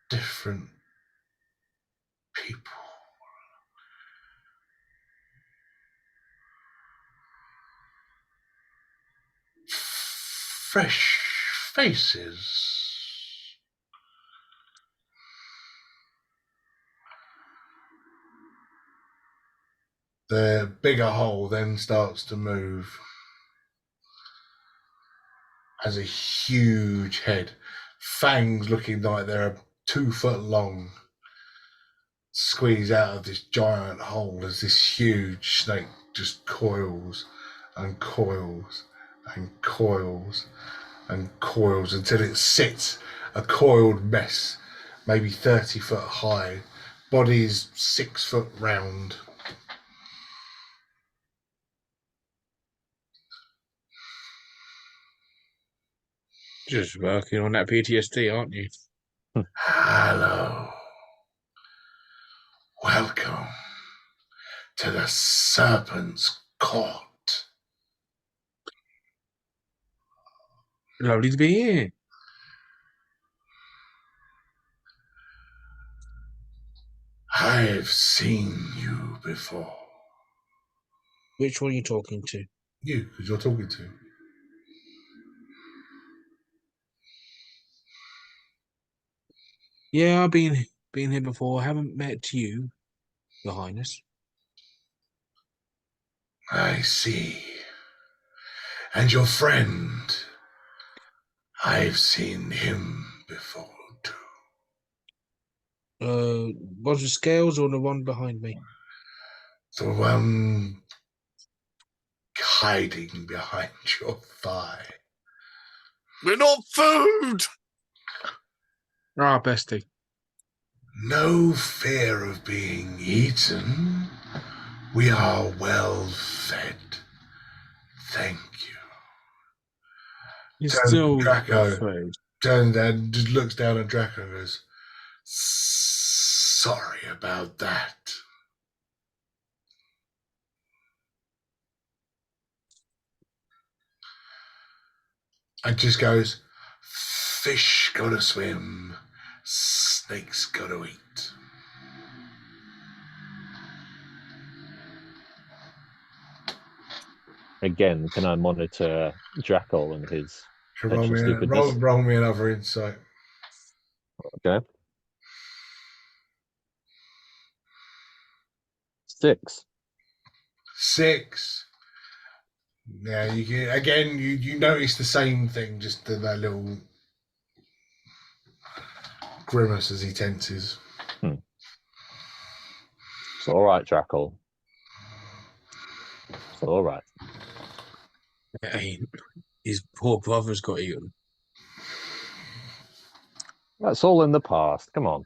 different people. Fresh faces. The bigger hole then starts to move as a huge head, fangs looking like they're 2 foot long, squeeze out of this giant hole as this huge snake just coils and coils and coils and coils until it sits a coiled mess, maybe 30 foot high, body's 6 foot round. Just working on that PTSD, aren't you? Hello. Welcome to the Serpent's Court. Lovely to be here. I've seen you before. Which one are you talking to? You, because you're talking to. Yeah, I've been here before. I haven't met you, Your Highness. I see. And your friend, I've seen him before too. Was the scales or the one behind me? The one hiding behind your thigh. We're not food. Ah, bestie. No fear of being eaten. We are well fed. Thank you. You're Turns still Draco. afraid. Turns and just looks down at Draco and goes, sorry about that. And just goes, fish gotta swim, snakes gotta eat. Again, can I monitor Draco and his Roll potential me, stupidness? roll me another insight. Okay. 6. 6. Yeah, you can, again, you notice the same thing, just that little grimace as he tenses. It's all right, Draco. It's all right. Hey, his poor brother's got eaten. That's all in the past. Come on.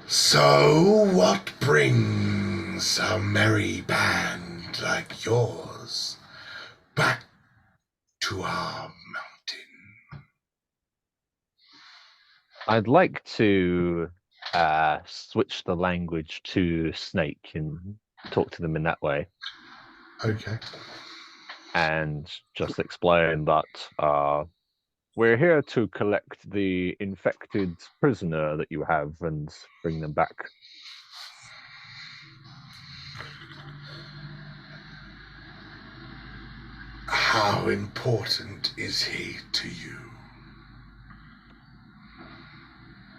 So, what brings a merry band like yours back to our mountain? I'd like to switch the language to Snake and talk to them in that way, Okay. and just explain that we're here to collect the infected prisoner that you have and bring them back. How important is he to you?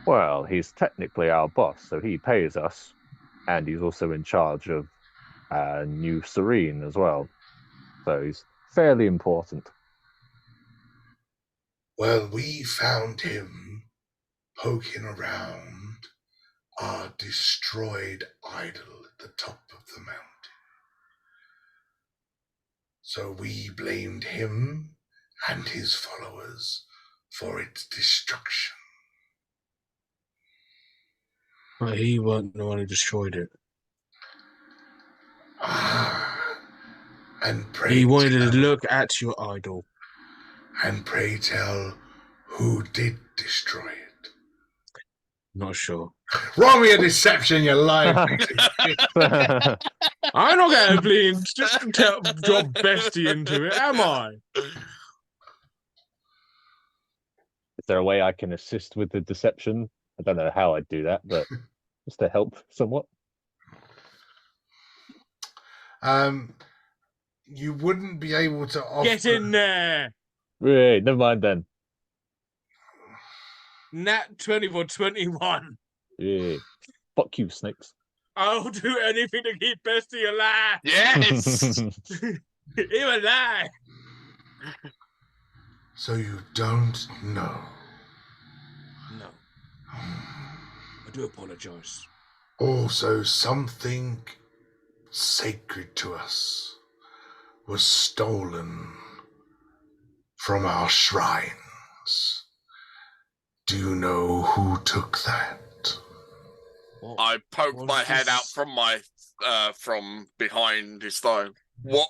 Well, he's technically our boss, so he pays us, and he's also in charge of New Serene as well. So he's fairly important. Well, we found him poking around our destroyed idol at the top of the mountain. So we blamed him and his followers for its destruction. But he wasn't the one who destroyed it. And pray He wanted tell, to look at your idol. and pray tell who did destroy it. Not sure. Roll me a deception, you lying. I'm not going to bleed drop bestie into it, am I? Is there a way I can assist with the deception? I don't know how I'd do that, but just to help somewhat. You wouldn't be able to offer. Get in there! Right, never mind then. Nat 20 for 21. Yeah. Fuck you, Snakes. I'll do anything to keep bestie alive. Yes. Him alive. So you don't know. No. I do apologize. Also, something sacred to us was stolen from our shrines. Do you know who took that? I poked What my is head out this? from behind his throne. What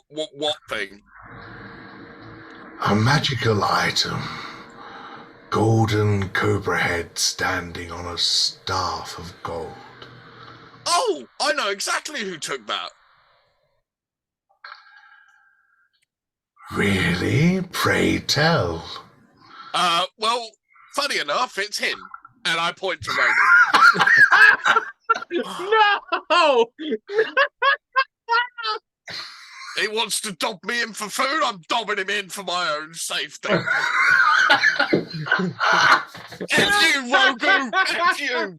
thing? A magical item. Golden cobra head standing on a staff of gold. Oh, I know exactly who took that. Really? Pray tell. Well, funny enough, it's him. And I point to Rogan. No! He wants to dob me in for food. I'm dobbing him in for my own safety. F you, Rogu! F you!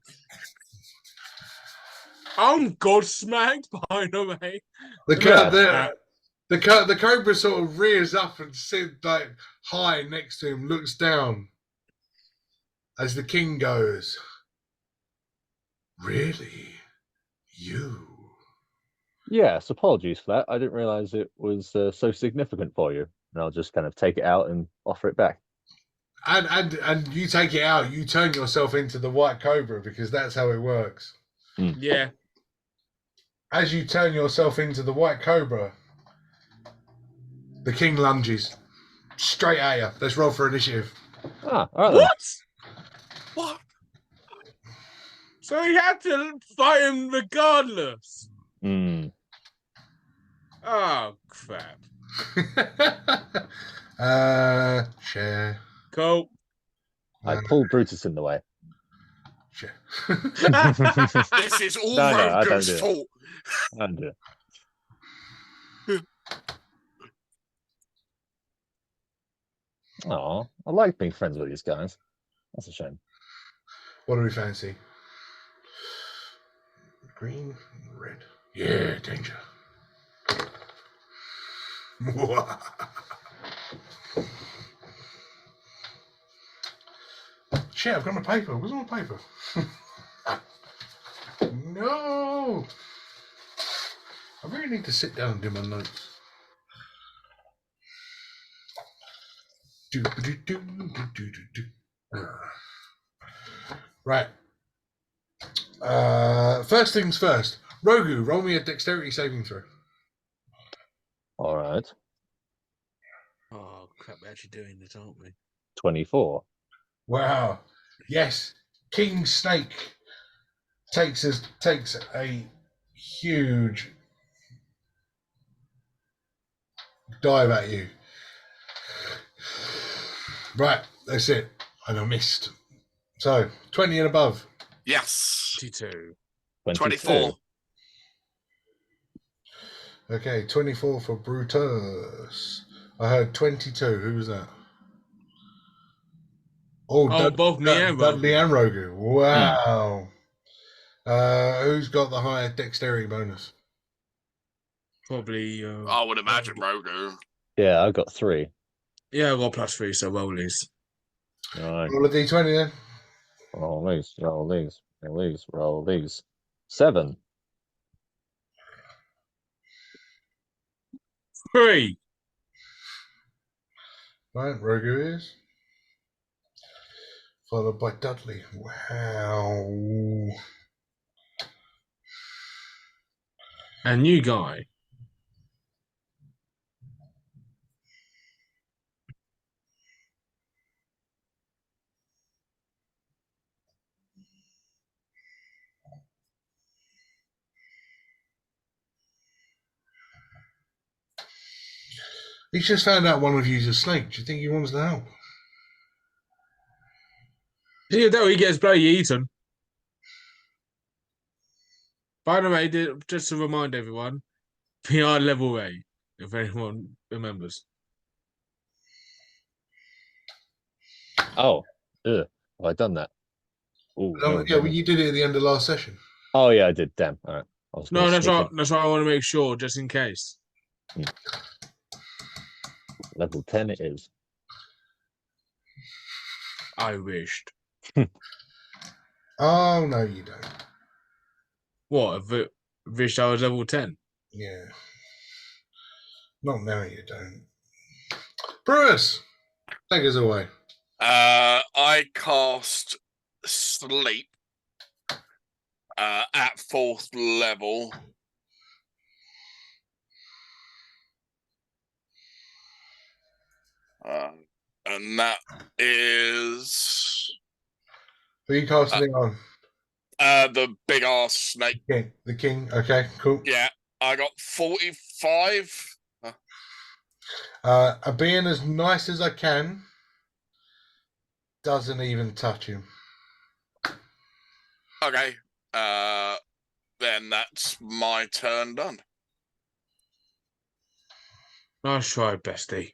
I'm godsmacked, by the way. The cobra sort of rears up and sits like high next to him, looks down as the king goes, "Really? You?" Yes, apologies for that. I didn't realize it was so significant for you. And I'll just kind of take it out and offer it back. And you take it out, you turn yourself into the white cobra because that's how it works. Yeah. As you turn yourself into the white cobra, the king lunges straight at you. Let's roll for initiative. Ah, all right then. What? So he had to fight him regardless. Hmm. Oh, crap. Share. Cool. I pulled Brutus in the way. Share. This is all No, I don't Rogu's do it. fault. I do it. Aw, I like being friends with these guys. That's a shame. What do we fancy? Green, red. Yeah, danger. Shit, I've got my paper. Where's my paper? No! I really need to sit down and do my notes. Right. First things first. Rogu, roll me a dexterity saving throw. All right. Oh, crap. We're actually doing this, aren't we? 24. Wow. Yes. King Snake takes a huge dive at you. Right, that's it. And I missed. So 20 and above. Yes. 22. 24. Okay, 24 for Brutus. I heard 22. Who was that? Oh, Both me and Dudley Rogan. and Rogu. Wow. Who's got the higher dexterity bonus? Probably. I would imagine Rogu. Yeah, I got 3. Yeah, I got +3, so rollies. Alright. Roll a d20 then. Roll these, roll these, roll these, roll these. 7. 3. Right, Rogu is. Followed by Dudley. Wow. And you guy. He's just found out one of you's a snake. Do you think he wants to help? Yeah, though he gets bloody eaten. By the way, just to remind everyone, PR level 8, if anyone remembers. Oh, ugh. Have I done that? Ooh, no, Yeah, well, you did it at the end of last session. Oh, yeah, I did. Damn. All right. I was No, gonna that's sneak why. in. That's why I want to make sure, just in case. Level 10 it is. I wished. Oh, no, you don't. What? Wished I was level 10. Yeah. Not now, you don't. Bruce, take us away. I cast Sleep at 4th level. And that is Who are you casting it on? the big ass snake. Okay, the king. Okay, cool. Yeah, I got 45. Being as nice as I can, doesn't even touch him. Okay. Then that's my turn done. Nice try, bestie.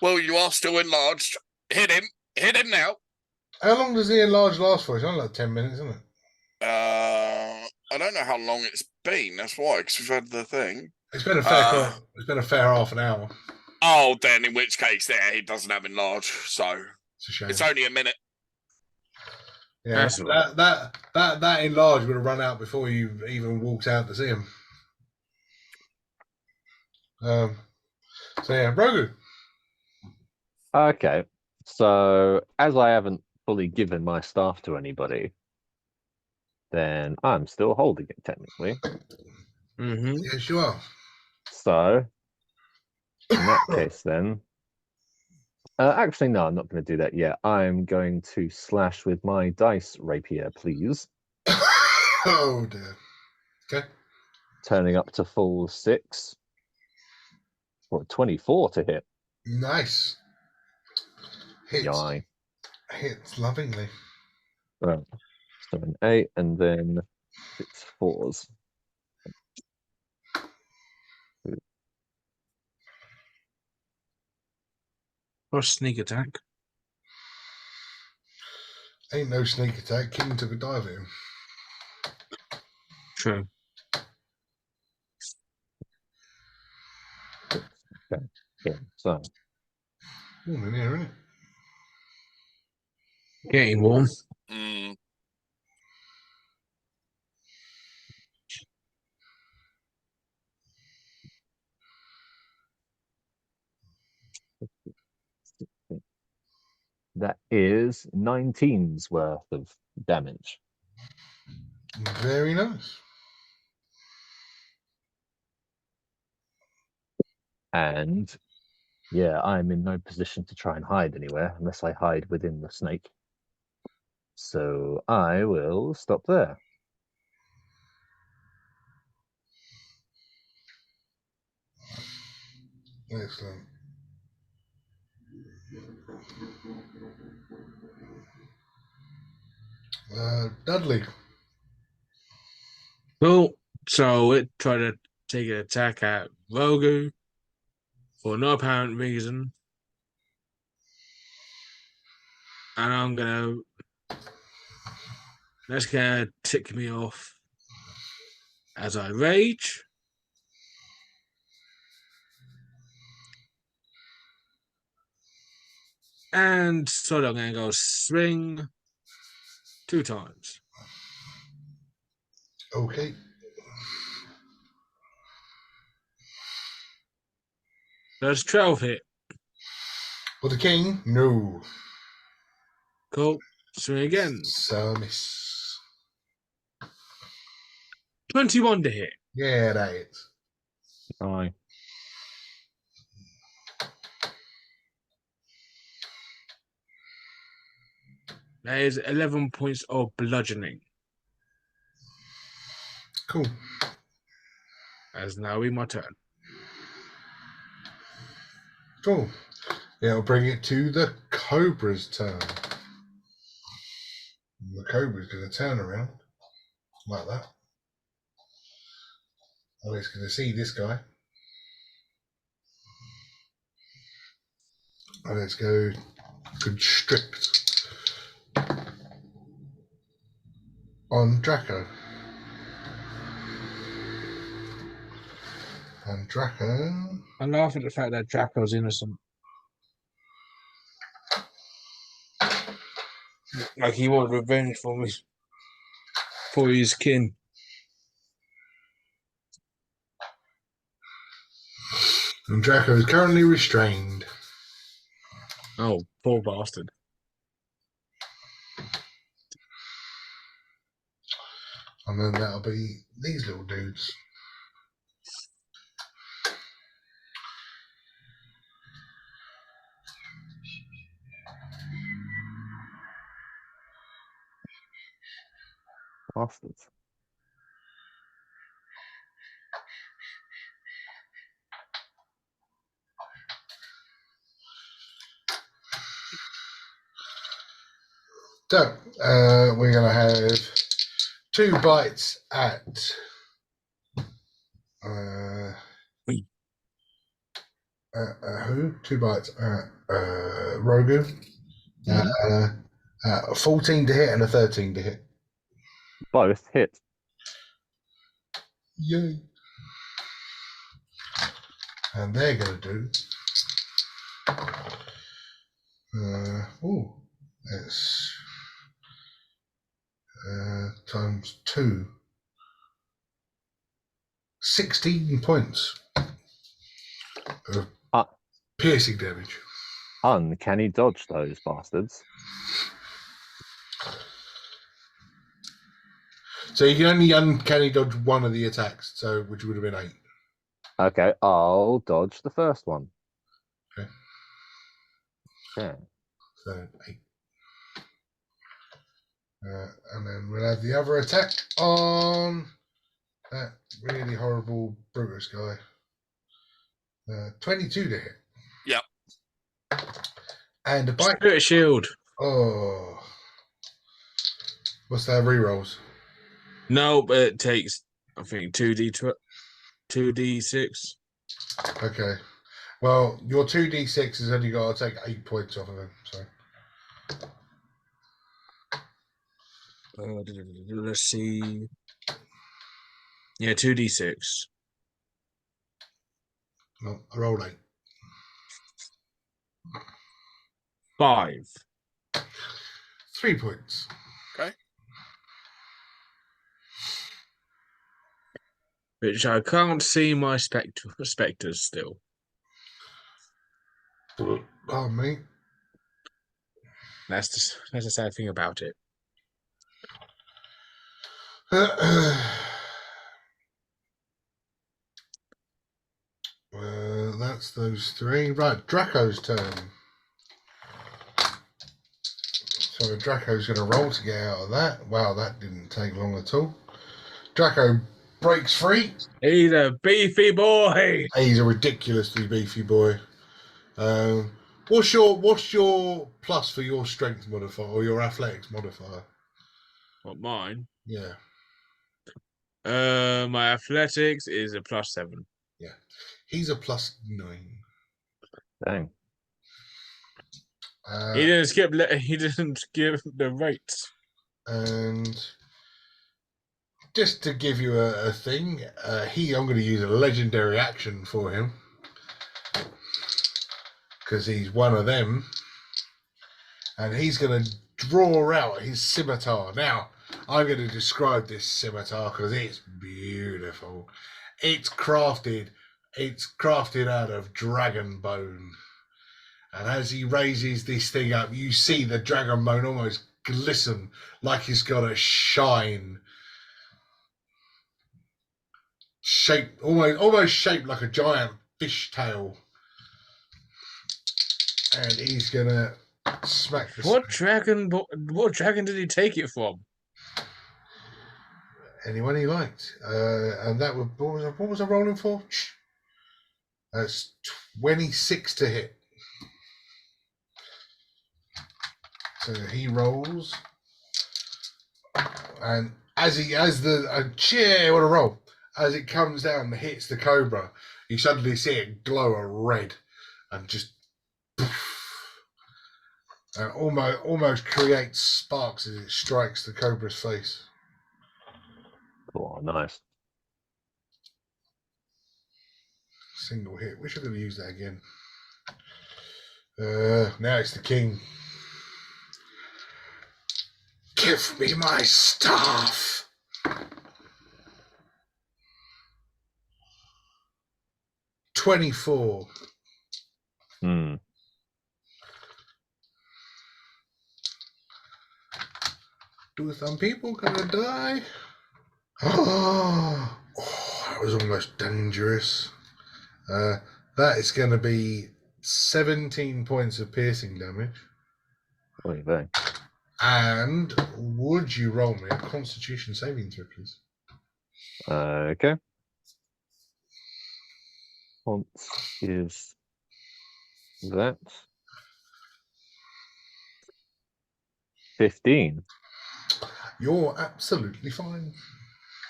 Well, you are still enlarged. Hit him. Hit him now. How long does the enlarge last for? It's only like 10 minutes, isn't it? I don't know how long it's been. That's why, because we've had the thing. It's been a fair. It's been a fair half an hour. Oh, then in which case, there he doesn't have enlarge, so It's a shame. it's only a minute. Yeah, That's right. that enlarge would have run out before you even walked out to see him. So yeah, Rogu. Okay. So, as I haven't fully given my staff to anybody, then I'm still holding it technically. Mm-hmm. Yes, you are. So, in that case, then. Actually, no, I'm not going to do that yet. I'm going to slash with my dice rapier, please. Oh dear. Okay. Turning up to full 6. Or 24 to hit. Nice. Hits. Yai. Hits lovingly. Right. 7, 8, and then 6 4s. Or a sneak attack. Ain't no sneak attack. King took a dive at him. True. Okay. Yeah. So, In here, isn't it? Getting warm. Mm. that is 19's worth of damage. Very nice. And yeah, I'm in no position to try and hide anywhere unless I hide within the snake. So I will stop there. Excellent. Dudley. Cool. So it tried to take an attack at Rogu for no apparent reason. And that's gonna tick me off as I rage. And so I'm gonna go swing 2 times. Okay. Does 12 hit. For the king, no. Cool. Swing again. So miss. 21 to hit. Yeah, that is. Aye. That is 11 points of bludgeoning. Cool. As now be my turn. Cool. It'll bring it to the Cobra's turn. The Cobra's going to turn around like that. Oh, it's going to see this guy. And let's go constrict on Draco. And Draco. I laugh at the fact that Draco's innocent. Like he wants revenge for his kin. And Draco is currently restrained. Oh, poor bastard. And then that'll be these little dudes. Bastards. So, we're going to have 2 bites at who? 2 bites at Rogu. 14 to hit and a 13 to hit. Both hit. Yay. And they're going to do. It's times 2. 16 points of piercing damage. Uncanny dodge, those bastards. So you can only uncanny dodge one of the attacks, so which would have been 8. Okay, I'll dodge the first one. Okay. Okay. So 8. And then we'll have the other attack on that really horrible Brutus guy. 22 to hit. Yep. And a bite. Spirit shield. Oh. What's that rerolls? No, but it takes, I think, 2d6. Okay. Well, your 2d6 has only got to take 8 points off of him. So. Let's see. Yeah, 2d6. No, I rolled 8. 5. 3 points. Okay. Which I can't see my specters still. Pardon me. That's the sad thing about it. That's those 3. Right, Draco's turn. So Draco's going to roll to get out of that. Wow, that didn't take long at all. Draco breaks free. He's a beefy boy. He's a ridiculously beefy boy. What's your plus for your strength modifier or your athletics modifier? What, mine? Yeah. My athletics is a +7. Yeah. He's a +9. Dang. He didn't skip. He didn't skip the rates. And just to give you a thing, I'm going to use a legendary action for him because he's one of them, and he's going to draw out his scimitar. Now, I'm going to describe this scimitar because it's beautiful. It's crafted out of dragon bone. And as he raises this thing up, you see the dragon bone almost glisten like it's got a shine. Shaped, almost shaped like a giant fish tail. And he's going to smack the... What dragon did he take it from? Anyone he liked. And that was... What was I rolling for? That's 26 to hit. So he rolls, and what a roll! As it comes down and hits the cobra, you suddenly see it glow a red, and just and almost creates sparks as it strikes the cobra's face. Oh, nice. Single hit. Wish I could have used that again. Now it's the king. Give me my staff. $24. Do some people gonna die? Oh, that was almost dangerous. That is going to be 17 points of piercing damage. What do you think? And would you roll me a Constitution saving throw, please? Okay. Once is that 15. You're absolutely fine.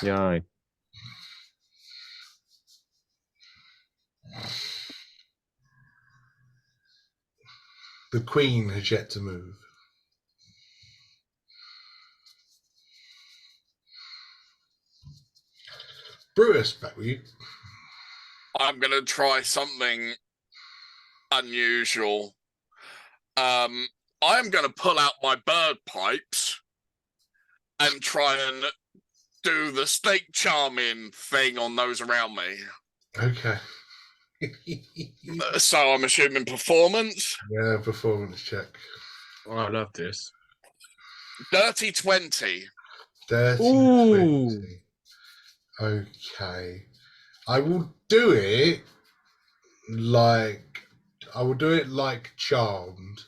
Yeah. The Queen has yet to move. Brutus, back with you. I'm going to try something unusual. I'm going to pull out my bird pipes and try and do the snake charming thing on those around me. Okay. So I'm assuming performance. Yeah, performance check. Oh, I love this. Dirty 20. Dirty Ooh. 20. Okay. I will do it like Charmed,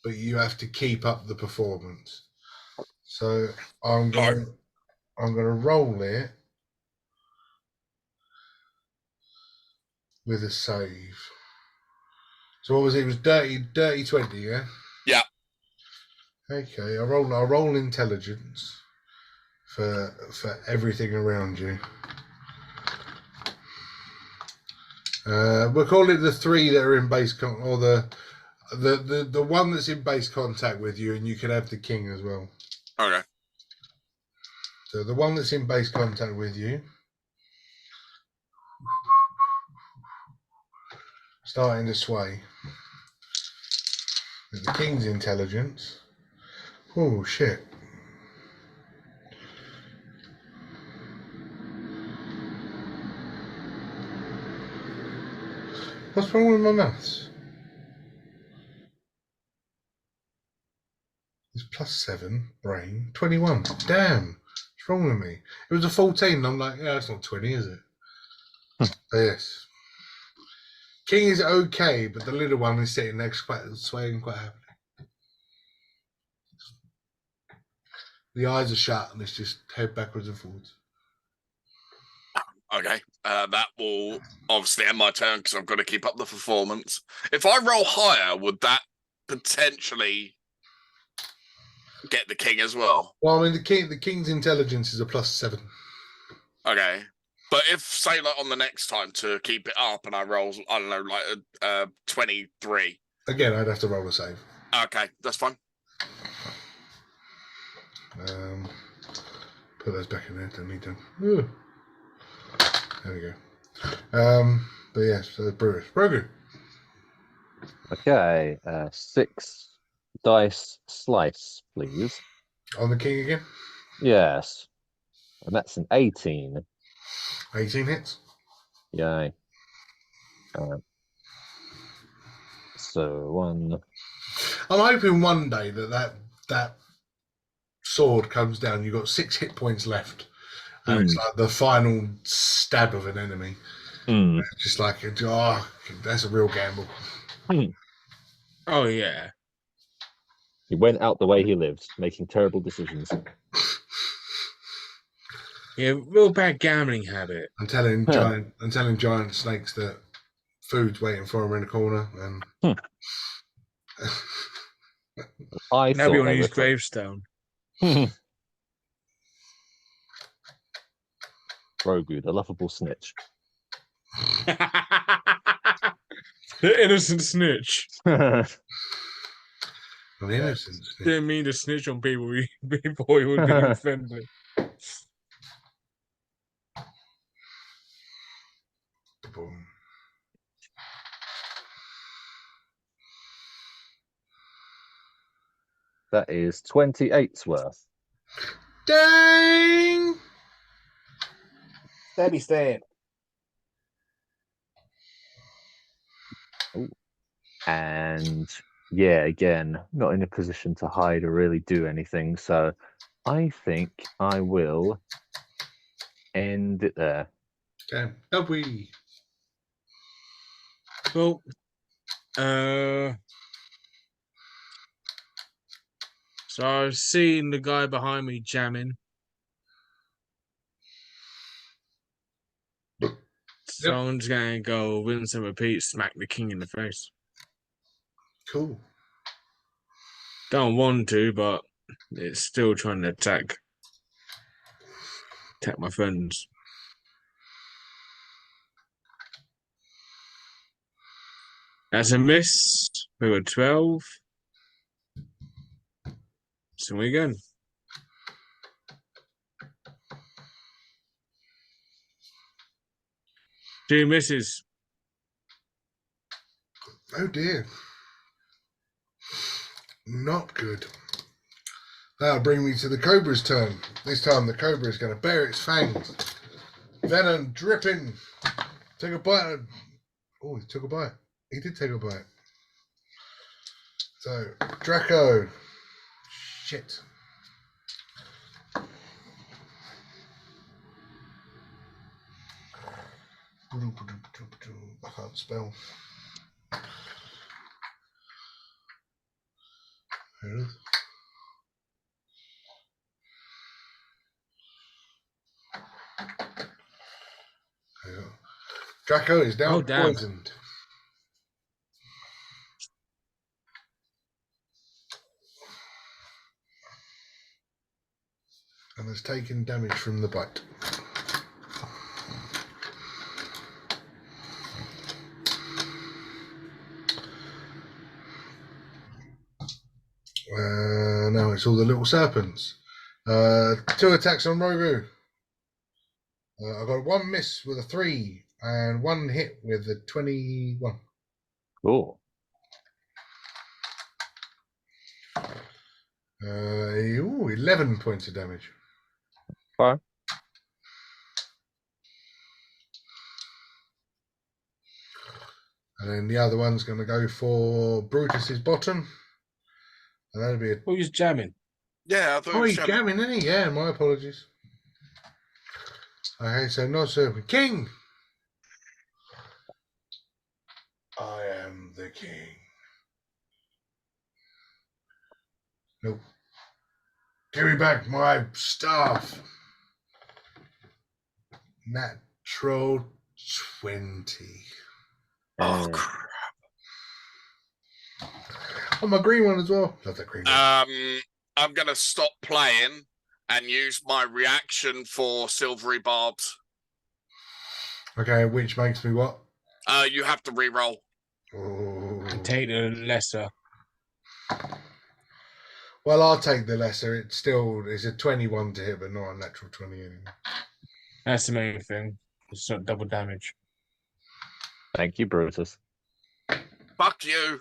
but you have to keep up the performance. So I'm gonna roll it with a save. So what was it? It was dirty 20, yeah? Yeah. Okay, I'll roll intelligence for everything around you. We'll call it the three that are in base contact, or the one that's in base contact with you, and you can have the king as well. Okay. So the one that's in base contact with you, starting to sway. With the king's intelligence. Oh shit. What's wrong with my maths? It's +7, brain, 21. Damn, what's wrong with me? It was a 14, and I'm like, yeah, it's not 20, is it? Yes. King is okay, but the little one is sitting there swaying quite happily. The eyes are shut and it's just head backwards and forwards. Okay. That will obviously end my turn because I've got to keep up the performance. If I roll higher, would that potentially get the king as well? Well, I mean, the king's intelligence is a +7. Okay. But if, say, like on the next time to keep it up and I roll, I don't know, like a 23. Again, I'd have to roll a save. Okay, that's fine. Put those back in there. Don't need them. Ooh. There we go. But yeah, so Brewers. Brogu. Okay, 6 dice slice, please. On the king again. Yes. And that's an 18. 18 hits. Yay. So 1. I'm hoping one day that sword comes down. You've got 6 hit points left. And it's like the final stab of an enemy. Just like, oh, that's a real gamble. Oh yeah. He went out the way he lived, making terrible decisions. Yeah, real bad gambling habit. I'm telling giant snakes that food's waiting for him in the corner, and I That'll be thought on they his were gravestone. Grogu, the lovable snitch. The innocent snitch. an innocent snake. Didn't mean to snitch on people before he was being friendly. Boom. That is 28's worth. Dang! Steady stand. Ooh. And yeah, again, not in a position to hide or really do anything. So I think I will end it there. Okay. Double. Well, so I've seen the guy behind me jamming. So I'm just gonna go rinse and repeat, smack the king in the face. Cool. Don't want to, but it's still trying to attack my friends. That's a miss. We were 12. So we again. Two misses. Oh dear. Not good. That'll bring me to the cobra's turn. This time the cobra is going to bare its fangs. Venom dripping. Take a bite. Oh, he took a bite. He did take a bite. So, Draco. Shit. I can't spell. There it is. There you go. Draco is now poisoned. And has taken damage from the bite. Now it's all the little serpents. 2 attacks on Rogu. I got 1 miss with a 3 and 1 hit with a 21. Cool. 11 points of damage. Fine. And then the other one's going to go for Brutus's bottom. And that'll be a... Oh, he's jamming. Yeah, I thought Oh, he's jamming, isn't he? Yeah, my apologies. Okay, so no serpent. King! I am the king. Nope. Give me back my staff. Natural 20. Oh, Uh, crap. Oh, my green one as well. Love that green one. I'm going to stop playing and use my reaction for silvery barbs. Okay, which makes me what? You have to reroll. Oh. And take the lesser. Well, I'll take the lesser. It's a 21 to hit, but not a natural 20 anyway. That's the main thing. It's not double damage. Thank you, Brutus. Fuck you.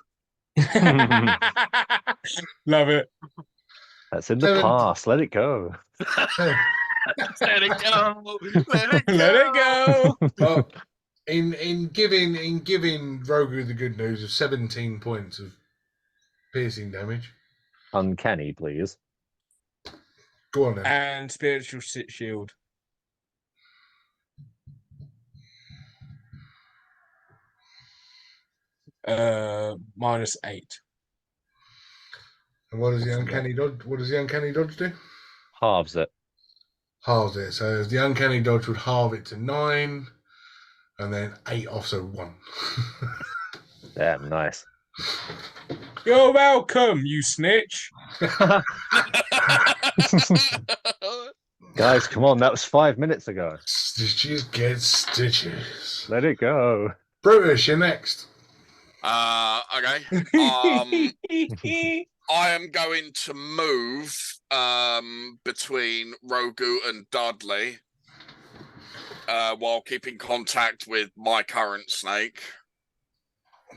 Love it. That's in the Seven. past. Let it go. Let it go. Let it go. Let it go. Well, in giving Rogu the good news of 17 points of piercing damage. Uncanny, please. Go on then. And spiritual shield. -8. And what does the uncanny dodge? What does the uncanny dodge do? Halves it. Halves it. So the uncanny dodge would halve it to 9, and then 8 off, so 1. Damn, nice. You're welcome, you snitch. Guys, come on. That was 5 minutes ago. Stitches get stitches. Let it go. Brutus, you're next. Okay. I am going to move between Rogu and Dudley while keeping contact with my current snake.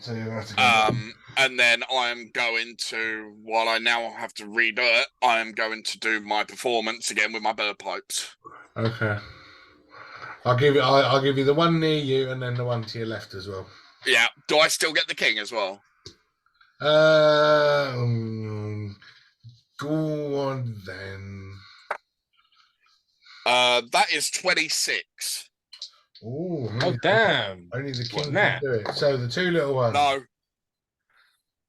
So you have to go And then I'm going to, while I now have to redo it, I am going to do my performance again with my bird pipes. Okay. I'll give you the one near you and then the one to your left as well. Yeah. Do I still get the king as well? Go on then. That is 26. Ooh, Oh, damn. only the king What, can do it. So the two little ones. No.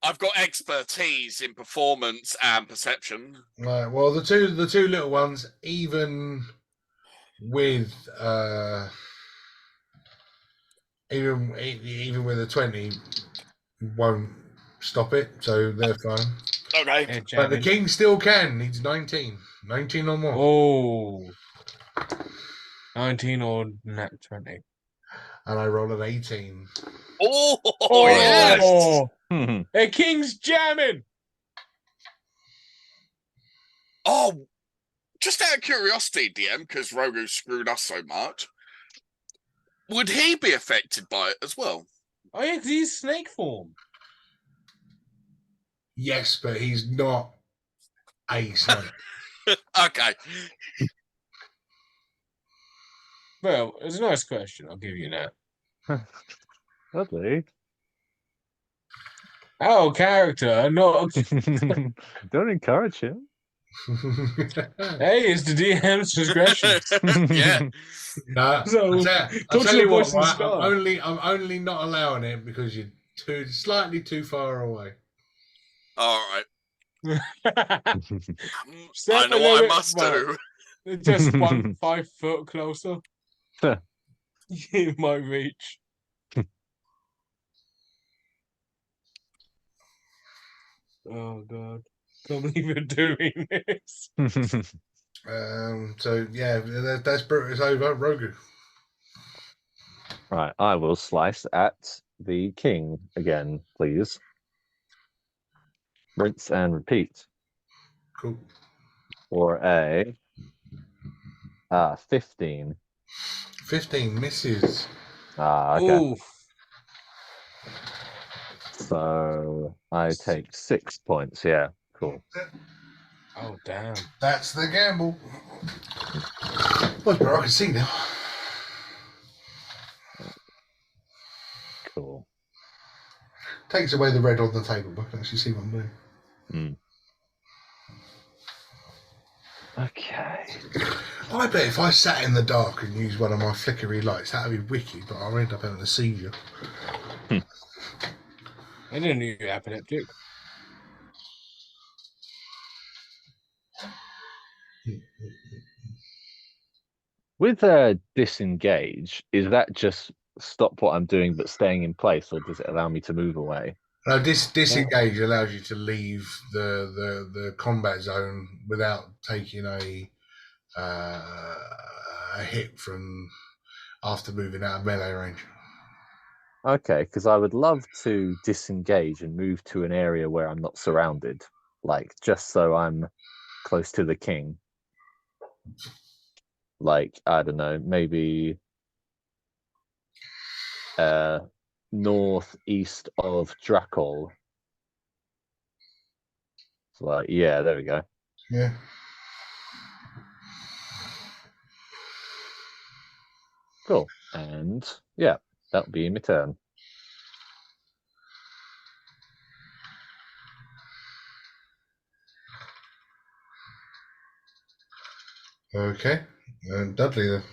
I've got expertise in performance and perception. Right. Well, the two little ones, even with even with a 20, won't stop it. So they're fine. Okay. Yeah, But the jamming. king still can. Needs 19 or more. Oh. 19 or nat 20. And I roll an 18. Oh, Oh, yes. The king's jamming. Oh, just out of curiosity, DM, because Rogu screwed us so much, would he be affected by it as well? Oh, yeah, 'cause he's snake form. Yes, but he's not a snake. Okay. Well, it's a nice question. I'll give you that. Lovely. Oh, character, not. Don't encourage him. Hey, it's the DM's discretion. Yeah. No, So, I'll tell you what, voice in the right? sky. I'm only not allowing it because you're slightly too far away. All right. Step I a know little what I bit- must well, do. Just 5 foot closer. You might reach. Oh god. Can't believe you're doing this. So yeah, that's Brutus over. Rogu. Right, I will slice at the king again, please. Rinse and repeat Cool. for a 15. 15 misses. Okay. Oof. So I take 6 points. Yeah, cool. Oh damn. That's the gamble. Well, bro, I can see now. Cool. Takes away the red on the table, but I can actually see what I'm doing. Okay. I bet if I sat in the dark and used one of my flickery lights, that'd be wicked, but I'll end up having a seizure. I didn't know you were epileptic. With disengage, is that just stop what I'm doing but staying in place, or does it allow me to move away? Now, disengage allows you to leave the combat zone without taking a hit from after moving out of melee range. Okay, because I would love to disengage and move to an area where I'm not surrounded, like just so I'm close to the king. Like, I don't know, maybe northeast of Drakol. So like, yeah, there we go. Yeah. Cool. And yeah, that'll be my turn. Okay. And Dudley then.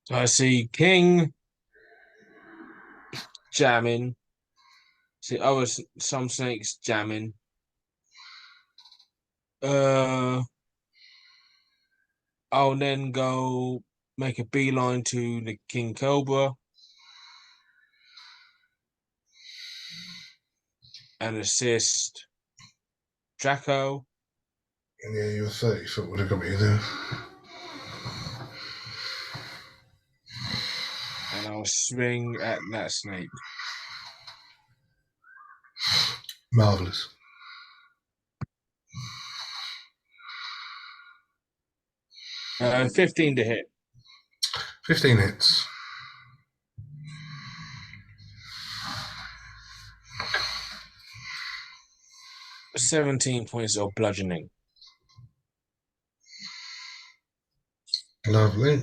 So I see King jamming. See some snakes jamming. I'll then go make a beeline to the King Cobra and assist Draco. Yeah, your 30 foot would have got me there. And I'll swing at that snake. Marvellous. And 15 to hit. 15 hits. – 17 points of bludgeoning. Lovely.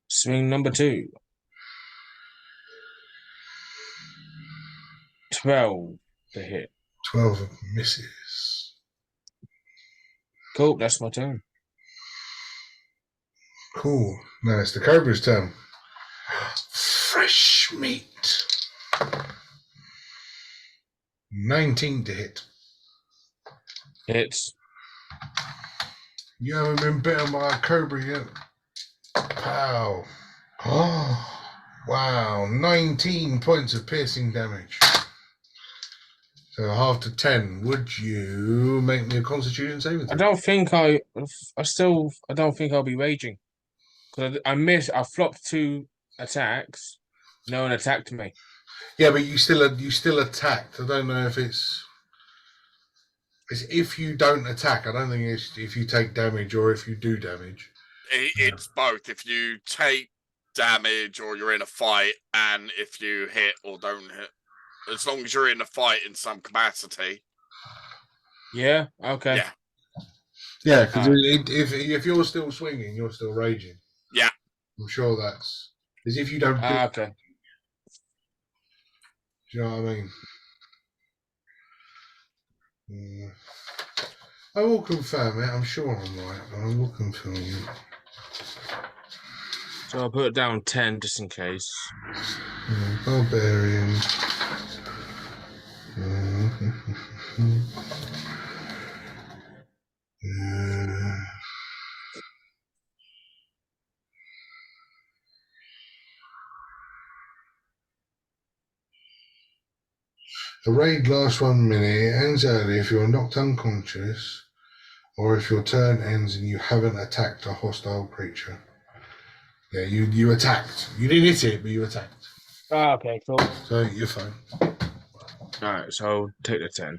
Swing number 2. 12 to hit. 12 misses. Cool, that's my turn. Cool. Now it's the Cobra's turn. Fresh meat. 19 to hit. Hits. You haven't been bitten by a cobra yet. Pow. Oh, wow. 19 points of piercing damage. So half to 10. Would you make me a constitution saving throw? I don't think I'll be raging. Because I flopped 2 attacks. No one attacked me. Yeah, but you still attacked. I don't know if it's if you don't attack. I don't think it's if you take damage or if you do damage. It's both. If you take damage or you're in a fight, and if you hit or don't hit, as long as you're in a fight in some capacity. Yeah. Okay. Yeah. Yeah, because if you're still swinging, you're still raging. Yeah. I'm sure that's as if you don't. Do Okay. you know what I mean? I will confirm it. I'm sure I'm right, but I will confirm it. So I'll put down 10 just in case. Barbarian. The raid lasts 1 minute. It ends early if you're knocked unconscious or if your turn ends and you haven't attacked a hostile creature. Yeah, you attacked. You didn't hit it, but you attacked. Oh, okay, cool. So you're fine. Alright, so I'll take the 10.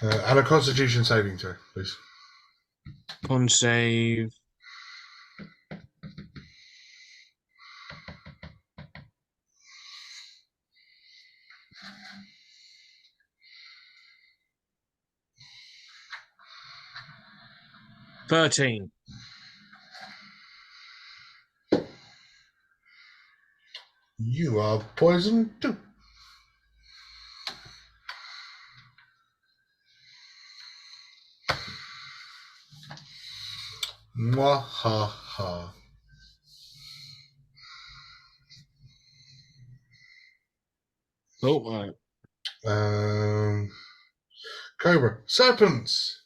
And a constitution saving throw, please. Con save. $13. You are poisoned too. Mwahaha. Cool, alright. Cobra. Serpents.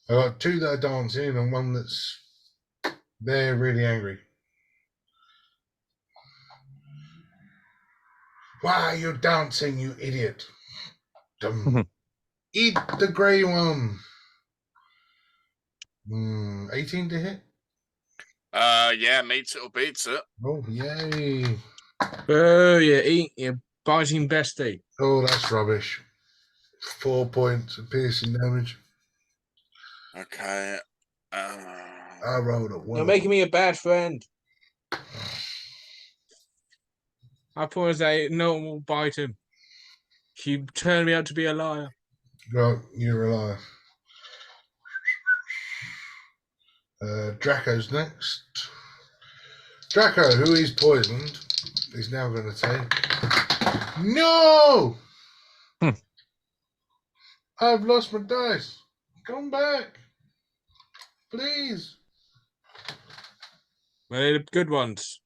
I got 2 that are dancing and 1 that's they're really angry. Why are you dancing, you idiot? Eat the grey one. 18 to hit. Yeah, meets it or beats it. Oh, yay. Oh, you biting bestie. Oh, that's rubbish. 4 points of piercing damage. Okay. I rolled a 1. You're making me a bad friend. I promised that no one will bite him. You turned me out to be a liar. Well, you're a liar. Draco's next. Draco, who is poisoned, is now going to take. No! I've lost my dice. Come back. Please. Well, they're the good ones.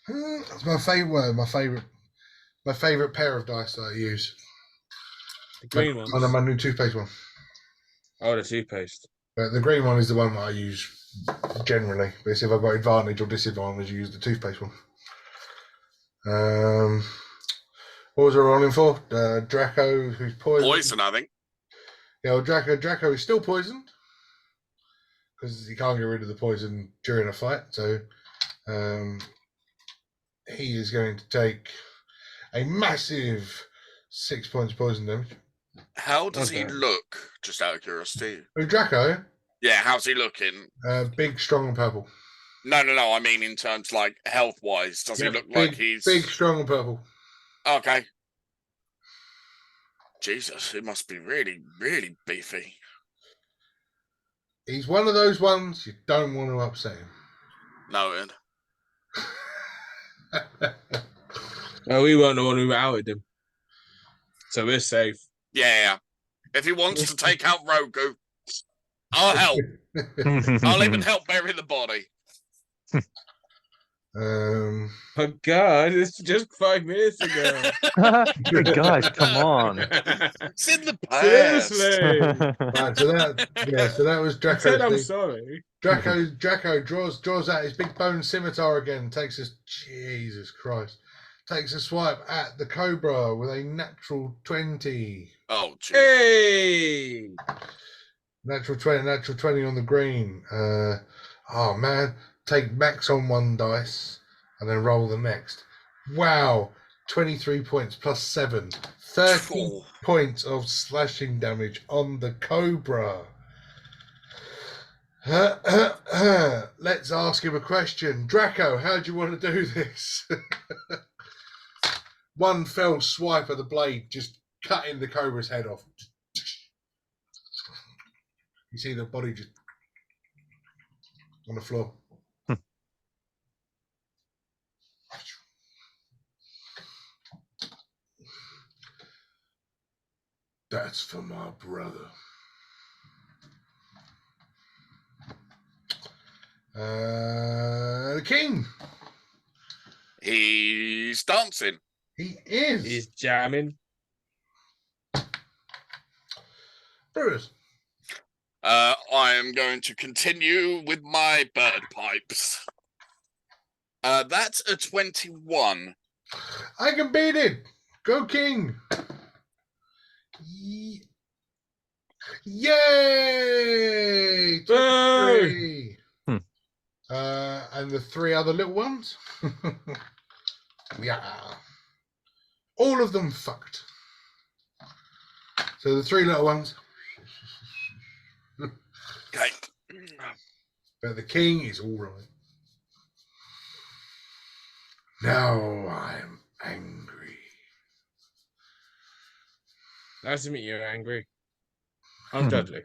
That's my favourite. My favourite pair of dice that I use. The green ones. On my new toothpaste one. Oh, the toothpaste. The green one is the one that I use generally. But if I've got advantage or disadvantage, I use the toothpaste one. What was I rolling for? Draco, who's poisoned. Poison, I think. Yeah, well, Draco is still poisoned because he can't get rid of the poison during a fight. So he is going to take a massive 6 points poison damage. How does he Okay. look? Just out of curiosity. With Draco, Yeah, how's he looking? big, strong, and purple. No. I mean, in terms like health wise, does he look like he's big, strong, and purple? Okay? Jesus, it must be really, really beefy. He's one of those ones you don't want to upset him. Noted. Oh, we weren't the one who outed him. So we're safe. Yeah. If he wants to take out Rogu, I'll help. I'll even help bury the body. Oh, God, it's just 5 minutes ago. Hey guys, come on. It's in the past. Seriously. Right, so that was I Draco's said I'm thing. sorry. Draco draws out his big bone scimitar again. Takes a swipe at the Cobra with a natural 20. Oh, geez. Hey! Natural 20 on the green. Oh man, take max on 1 dice and then roll the next. Wow, 23 points plus 7. 30 Oh. points of slashing damage on the Cobra. Let's ask him a question. Draco, how do you want to do this? One fell swipe of the blade, just cutting the Cobra's head off. You see the body just on the floor. That's for my brother. The king. He's dancing. He is. He's jamming. Bruce. I am going to continue with my bird pipes. That's a 21. I can beat it. Go king. Yay! 23. And the 3 other little ones. Yeah. All of them fucked. So the 3 little ones. Okay. But the king is all right. Now I'm angry. Nice to meet you, Angry. I'm Dudley.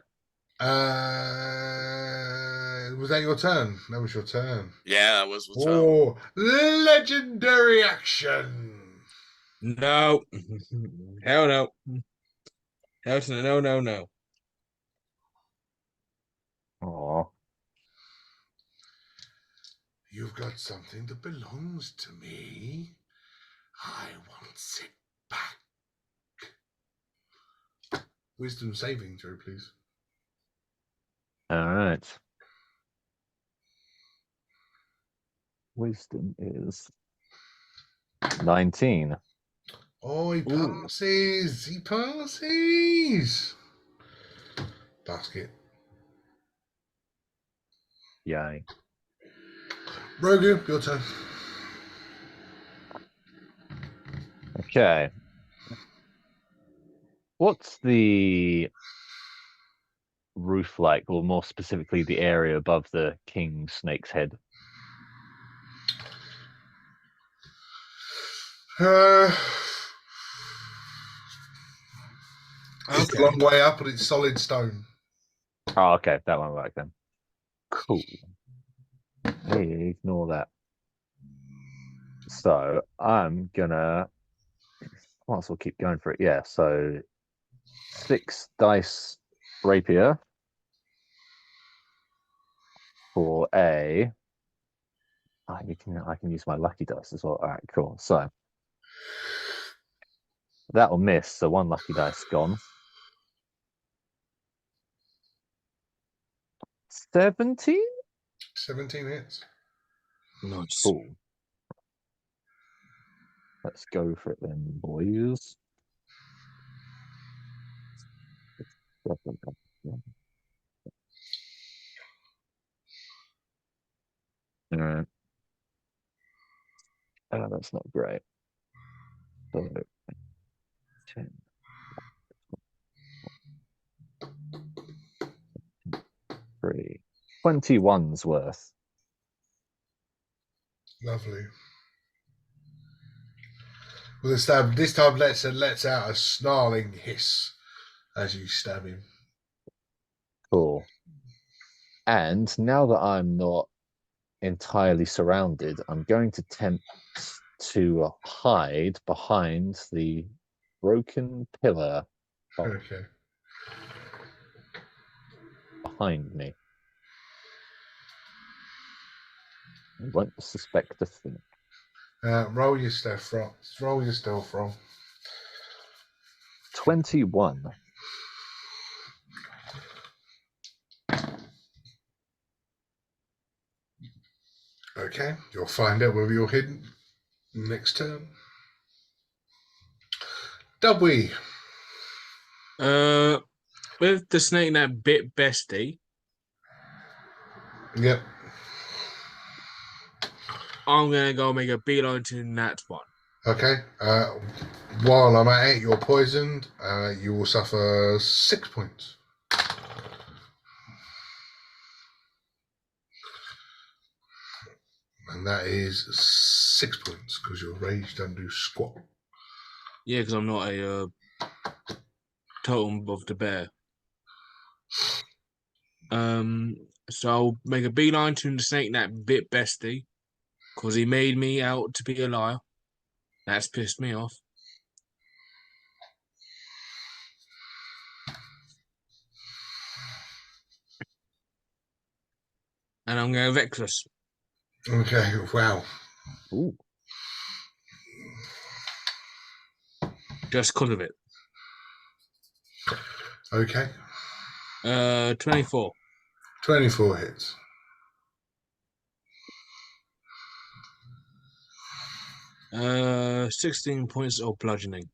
Was that your turn? That was your turn. Yeah, that was what's up. Oh, legendary action. No. Hell no. Hell no, no, no. Aw. You've got something that belongs to me. I want it back. Wisdom saving throw, please. All right. Wisdom is 19. Oh, he Ooh. passes. He passes. Basket. Yay. Rogu, your turn. Okay. What's the roof like, or more specifically, the area above the king snake's head? It's a Okay. long way up, and it's solid stone. Oh, okay. That one right then. Cool. Hey, ignore that. So I'm gonna might as well keep going for it. Yeah, so 6 dice rapier for a I can use my lucky dice as well. All right, cool. So that'll miss, so 1 lucky dice gone. 17? 17 hits. Nice. Cool. Let's go for it then, boys. All right. That's not great. So 10, 3, 21's worth. Lovely. Well, the stab this time lets out a snarling hiss as you stab him. Cool. And now that I'm not entirely surrounded, I'm going to attempt to hide behind the broken pillar Okay. behind me. I won't suspect a thing. Roll your stealth roll. Roll your stealth roll. 21. Okay. You'll find out whether you're hidden next turn. Dubby. With the snake that bit Bestie, Yep. I'm gonna go make a beeline to that one. Okay. While I'm at it, you're poisoned. You will suffer 6 points. And that is 6 points because your rage don't do squat. Yeah, because I'm not a totem of the bear. So I'll make a beeline to the snake that bit Bestie, because he made me out to be a liar. That's pissed me off. And I'm going reckless. Okay. Wow. Ooh. Just because of it. Okay. 24. 24 hits. Uh, 16 points of bludgeoning.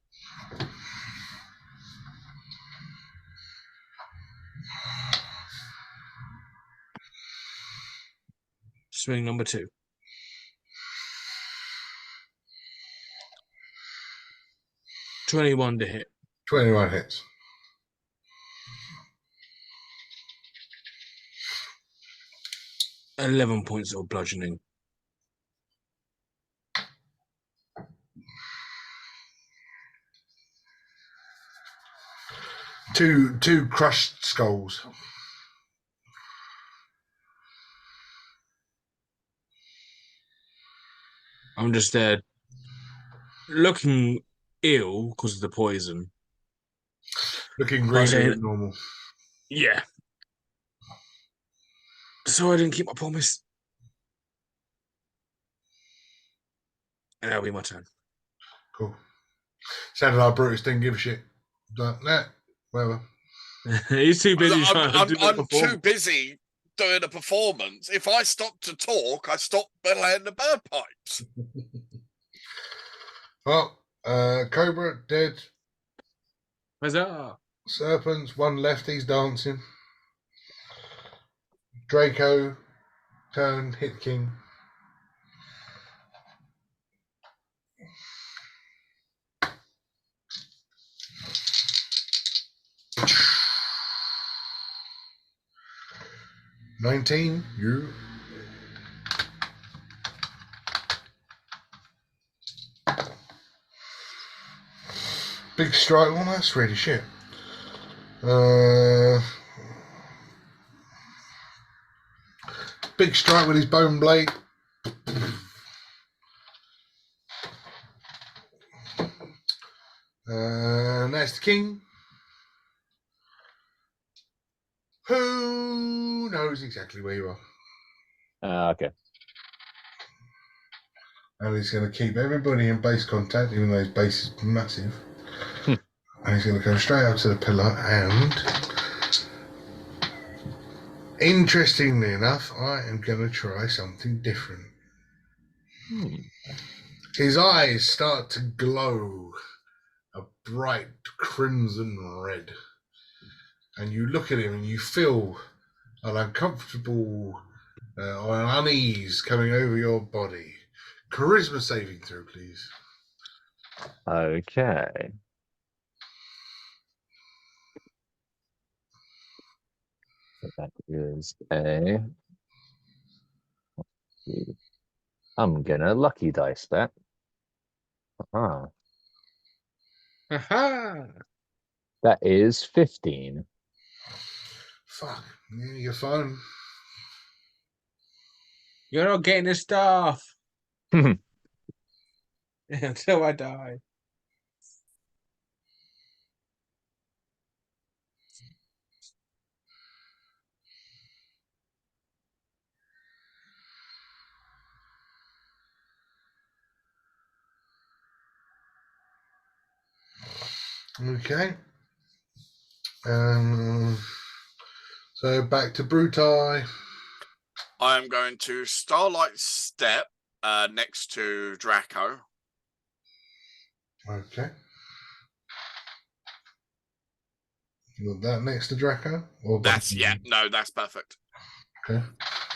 Swing number 2. 21 to hit. 21 hits. $11 points of bludgeoning. Two crushed skulls. I'm just there looking ill because of the poison. Looking I said- really normal. Yeah. So I didn't keep my promise. that'll be my turn. Cool. Sounded like Brutus didn't give a shit. But, nah, whatever. He's too busy trying to do the I'm too performance. busy doing a performance. If I stop to talk, I stop playing the bagpipes. Well, Cobra, dead. Huzzah. Serpents, one left, he's dancing. Draco, turn, hit king. $19, you. Big strike, well, that's really shit. Big strike with his bone blade. That's the king. Who knows exactly where you are? Okay. And he's going to keep everybody in base contact, even though his base is massive. And he's going to go straight up to the pillar. And interestingly enough, I am going to try something different. His eyes start to glow a bright crimson red. And you look at him and you feel an uncomfortable or an unease coming over your body. Charisma saving throw, please. Okay. So that is a. I'm gonna lucky dice that. Uh-huh. Aha. That is 15. Fuck. Yeah, you're fine. You're not getting the stuff. Until I die. Okay. So back to Brutai. I am going to Starlight Step next to Draco. Okay. You want that next to Draco? Or That's that's perfect. Okay.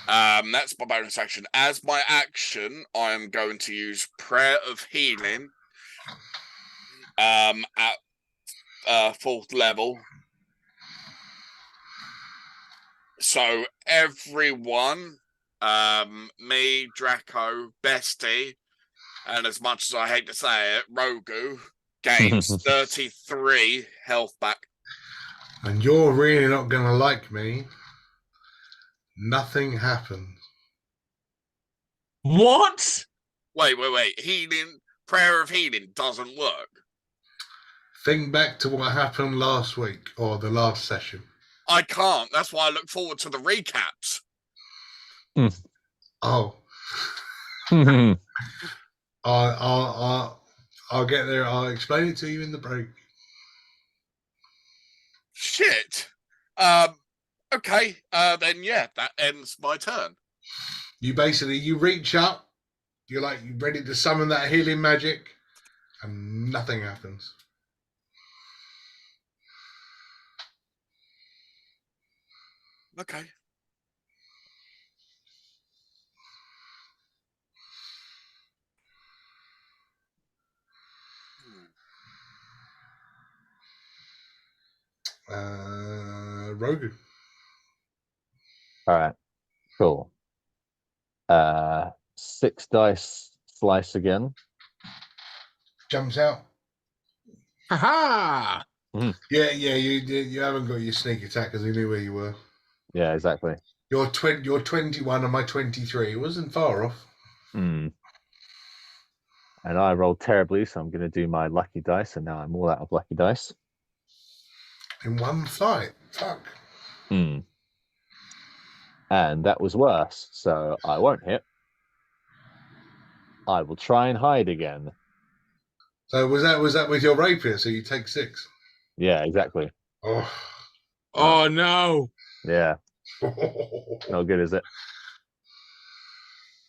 That's my bonus action. As my action, I am going to use Prayer of Healing at 4th level. So everyone, me, Draco, Bestie, and as much as I hate to say it, Rogu, gains 33 health back. And you're really not going to like me. Nothing happens. What? Wait. Healing, Prayer of Healing doesn't work. Think back to what happened last week or the last session. I can't. That's why I look forward to the recaps. Oh. I'll get there. I'll explain it to you in the break. Shit. Okay. Then yeah, that ends my turn. You reach up. You're ready to summon that healing magic, and nothing happens. Okay. Rogu. All right. Cool. 6 dice slice again. Jumps out. Haha. Yeah. You haven't got your sneak attack because he knew where you were. Yeah, exactly. You're 21 and my 23. It wasn't far off. And I rolled terribly, so I'm going to do my lucky dice, and now I'm all out of lucky dice. In one fight. Fuck. And that was worse, so I won't hit. I will try and hide again. So was that with your rapier? So you take 6. Yeah, exactly. Oh. Oh no! Yeah, no good, is it?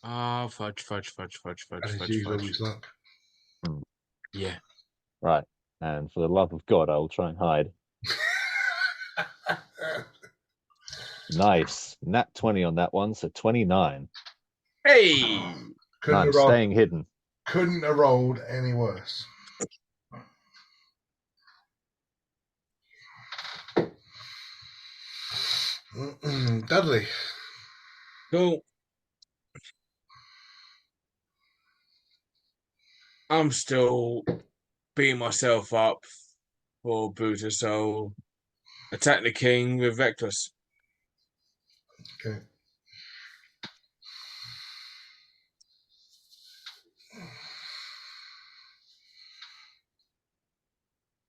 Ah, fudge. And it's usual with luck. Yeah. Right. And for the love of God, I will try and hide. Nice. Nat 20 on that one, so 29. Hey! Couldn't I'm have rolled, staying hidden. couldn't have rolled any worse. Dudley. Cool. I'm still beating myself up for Brutus, so attack the king with Reckless. Okay.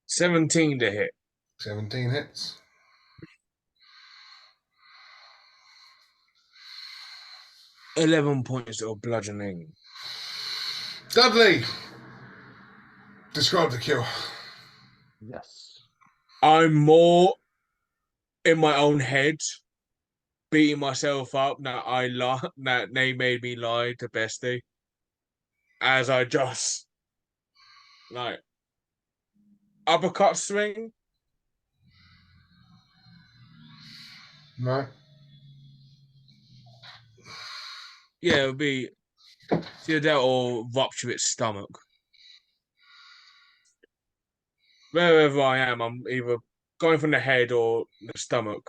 $17 to hit. 17 hits. $11 points of bludgeoning. Dudley. Describe the kill. Yes. I'm more in my own head, beating myself up that they made me lie to Bestie. As I just like uppercut swing. No. Yeah, it would be either that or rupture its stomach. Wherever I am, I'm either going from the head or the stomach,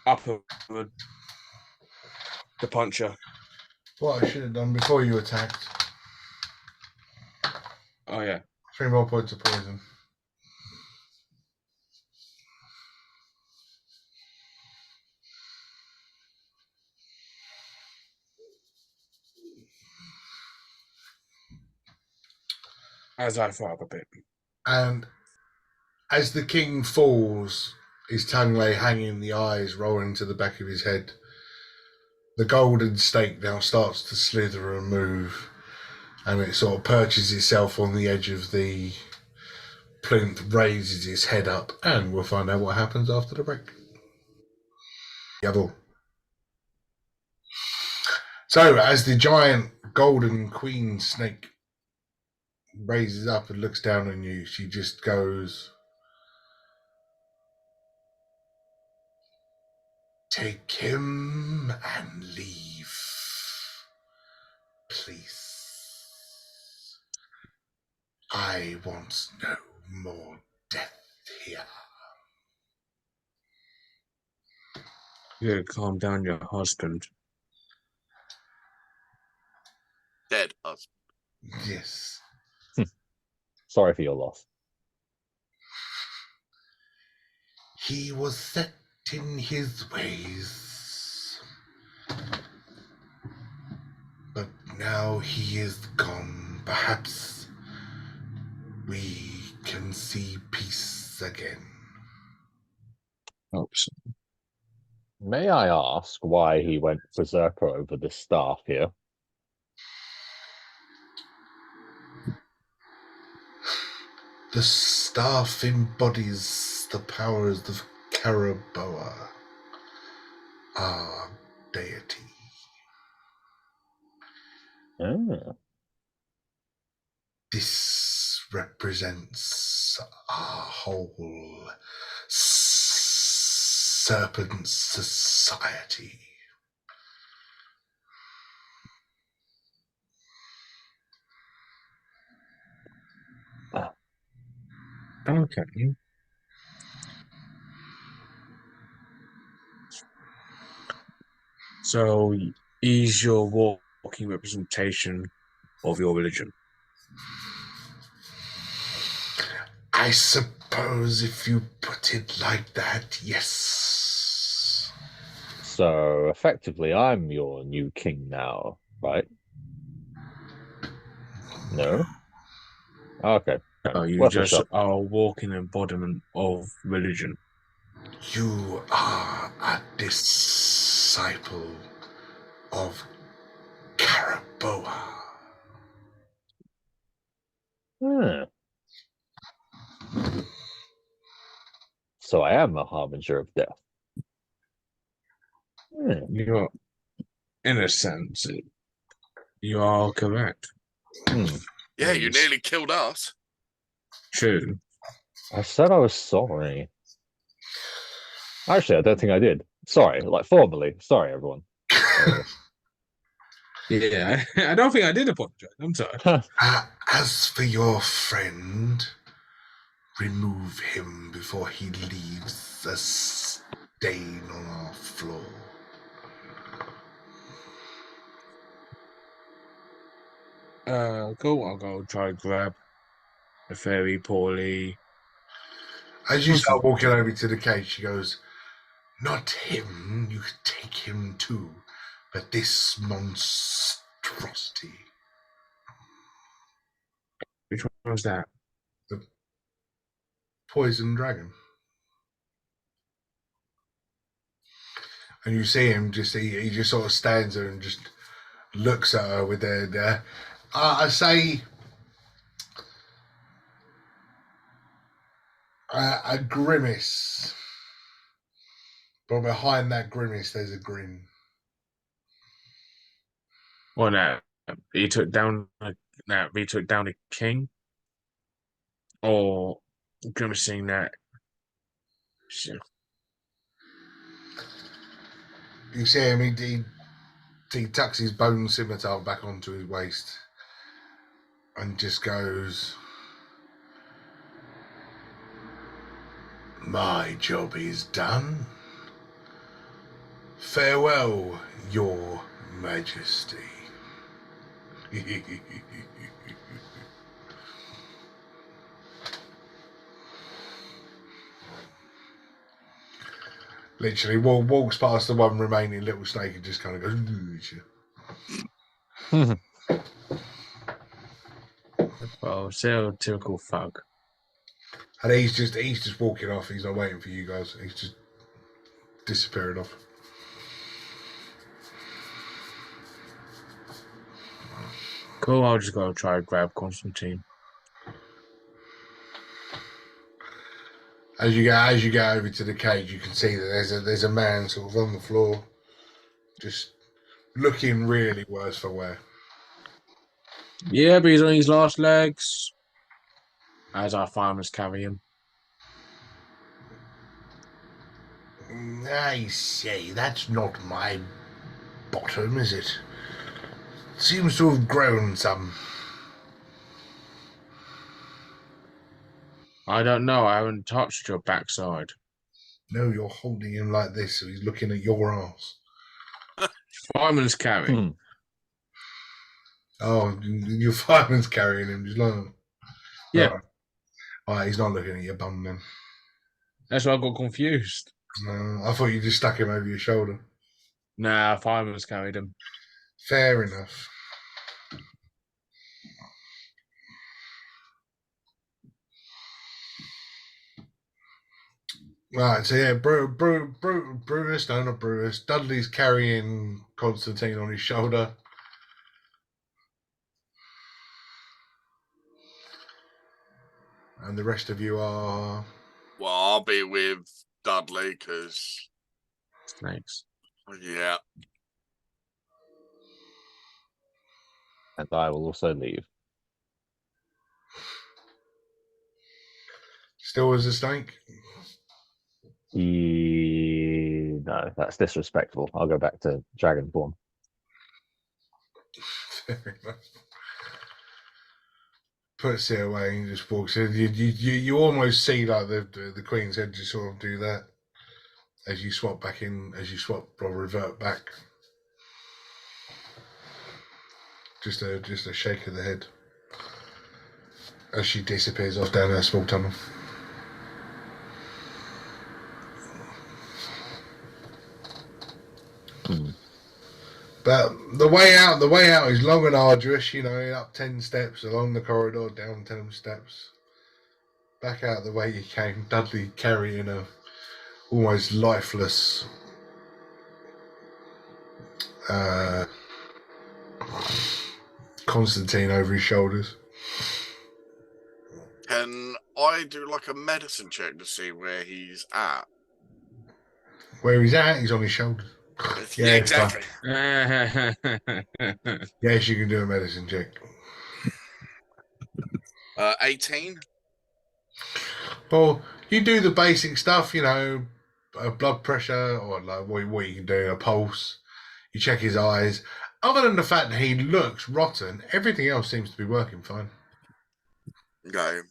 upper the puncher. What I should have done before you attacked. Oh yeah. 3 more points of poison. As I fire a bit. And as the king falls, his tongue lay hanging, the eyes rolling to the back of his head. The golden snake now starts to slither and move, and it sort of perches itself on the edge of the plinth, raises its head up, and we'll find out what happens after the break. Yavel. So, as the giant golden queen snake raises up and looks down on you, she just goes, "Take him and leave, please. I want no more death here." You gotta calm down your husband. Dead husband. Yes. Sorry for your loss. He was set in his ways, but now he is gone. Perhaps we can see peace again. Oops. May I ask why he went berserker over the staff here? The staff embodies the powers of Caraboa, our deity. Ah, This represents our whole serpent society. Okay. So is your walking representation of your religion? I suppose if you put it like that, yes. so effectively, I'm your new king now, right? No? Okay. You Worth a just shot. are a walking embodiment of religion. You are a disciple of Caraboa. Hmm. So I am a harbinger of death. Hmm. You're, in a sense, you are correct. Hmm. Yeah, you And nearly killed us. True. I said I was sorry. Actually, I don't think I did. Sorry, like formally. Sorry, everyone. Yeah, I don't think I did apologize. I'm sorry. As for your friend, remove him before he leaves a stain on our floor. Cool. I'll go try to grab a very poorly. As you start walking over to the cage, she goes, "Not him, you could take him too, but this monstrosity." Which one was that? The poison dragon. And you see him he just sort of stands there and just looks at her with their I say a grimace. But behind that grimace, there's a grin. Well, no, he took down. He took down a king, or grimacing that. You see him, he tucks his bone scimitar back onto his waist and just goes, "My job is done. Farewell, your majesty." Literally walks past the one remaining little snake and just kind of goes. Well, stereotypical thug. And he's just walking off. He's not waiting for you guys. He's just disappearing off. Cool. I'll just go try to grab Constantine. As you go over to the cage, you can see that there's a man sort of on the floor, just looking really worse for wear. Yeah, but he's on his last legs. As our farmers carry him. I say, that's not my bottom, is it? Seems to have grown some. I don't know. I haven't touched your backside. No, you're holding him like this, so he's looking at your ass. Fireman's carry. Hmm. Oh, your fireman's carrying him. Just like, Yeah, all right, he's not looking at your bum then. that's why I got confused. I thought you just stuck him over your shoulder. Nah, fireman's carried him. Fair enough. Right, so yeah, Brutus, no, not Brutus. Dudley's carrying Constantine on his shoulder. And the rest of you are... Well, I'll be with Dudley because, Snakes. yeah. And I will also leave. Still as a snake? No, that's disrespectful. I'll go back to dragon form. Fair enough. Puts it away and just walks in. You almost see like the Queen's head just sort of do that as you swap back in, as you swap or revert back. Just a shake of the head as she disappears off down her small tunnel. But the way out is long and arduous, you know, up 10 steps, along the corridor, down 10 steps, back out the way you came, Dudley carrying a almost lifeless Constantine over his shoulders. I do like a medicine check to see where he's at? Where he's at, he's on his shoulders. Yeah, it's fine. exactly. Yes, you can do a medicine check. 18. Well, you do the basic stuff, blood pressure or like what you can do, a pulse. You check his eyes. Other than the fact that he looks rotten, everything else seems to be working fine. Okay.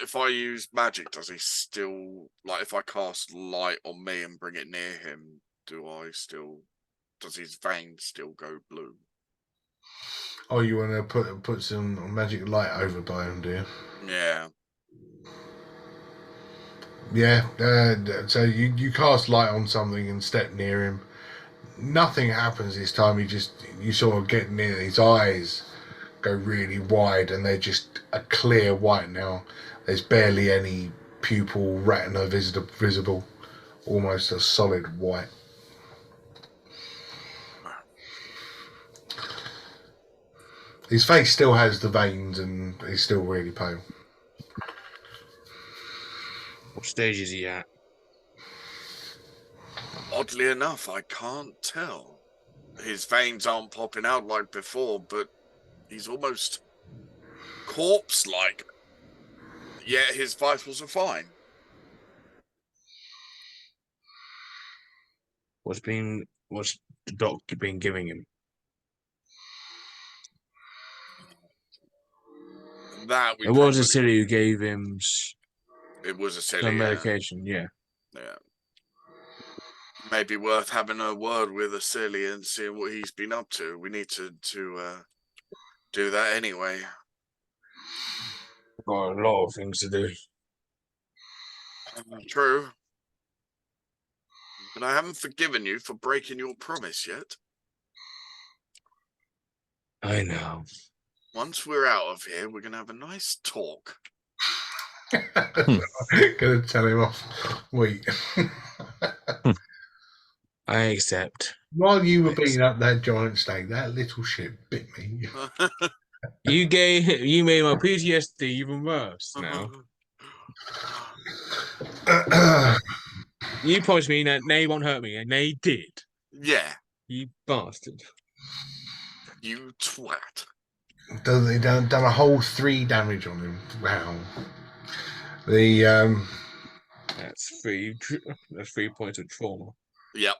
If I use magic, does he still, like, if I cast light on me and bring it near him, does his veins still go blue? Oh, you want to put some magic light over by him, do you? Yeah. Yeah. So you cast light on something and step near him. Nothing happens this time. You sort of get near his eyes, go really wide, and they're just a clear white now. There's barely any pupil retina visible, almost a solid white. His face still has the veins and he's still really pale. What stage is he at? Oddly enough, I can't tell. His veins aren't popping out like before, but he's almost corpse-like. Yet his vitals are fine. What's the doctor been giving him? That we It was a probably- silly who gave him It was a silly some medication, yeah. Yeah. Maybe worth having a word with Asili and seeing what he's been up to. We need to do that anyway. Got a lot of things to do. True. But I haven't forgiven you for breaking your promise yet. I know. Once we're out of here, we're going to have a nice talk. Gonna tell him off. Wait. I accept. While you were beating up that giant snake, that little shit bit me. You made my PTSD even worse now. You promised me that they won't hurt me, and they did. Yeah, You bastard. you twat. They done a whole 3 damage on him. Wow. That's 3 points of trauma. Yep.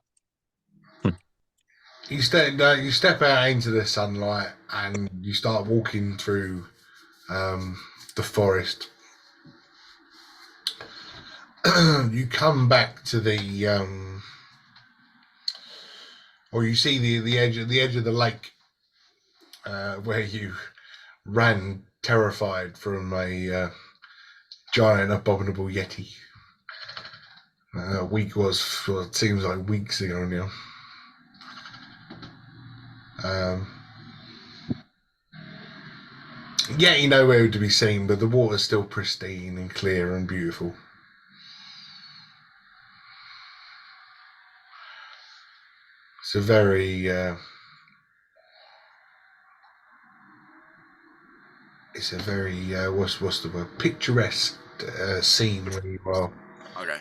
You step out into the sunlight and you start walking through the forest. You come back to or you see the edge of the lake where you ran terrified from a giant abominable yeti. A week was, well, it seems like weeks ago now. Yeti nowhere to be seen, but the water's still pristine and clear and beautiful. It's a very what's the word, picturesque scene where you are. Okay.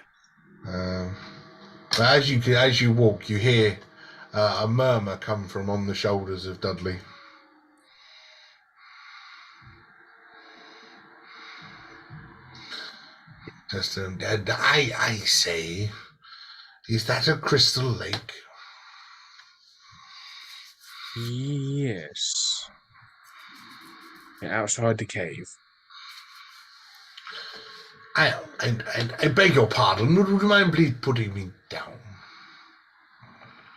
But as you walk, you hear a murmur come from on the shoulders of Dudley. Just I say, is that a crystal lake? Yes. Outside the cave. I beg your pardon. Would you mind please putting me down?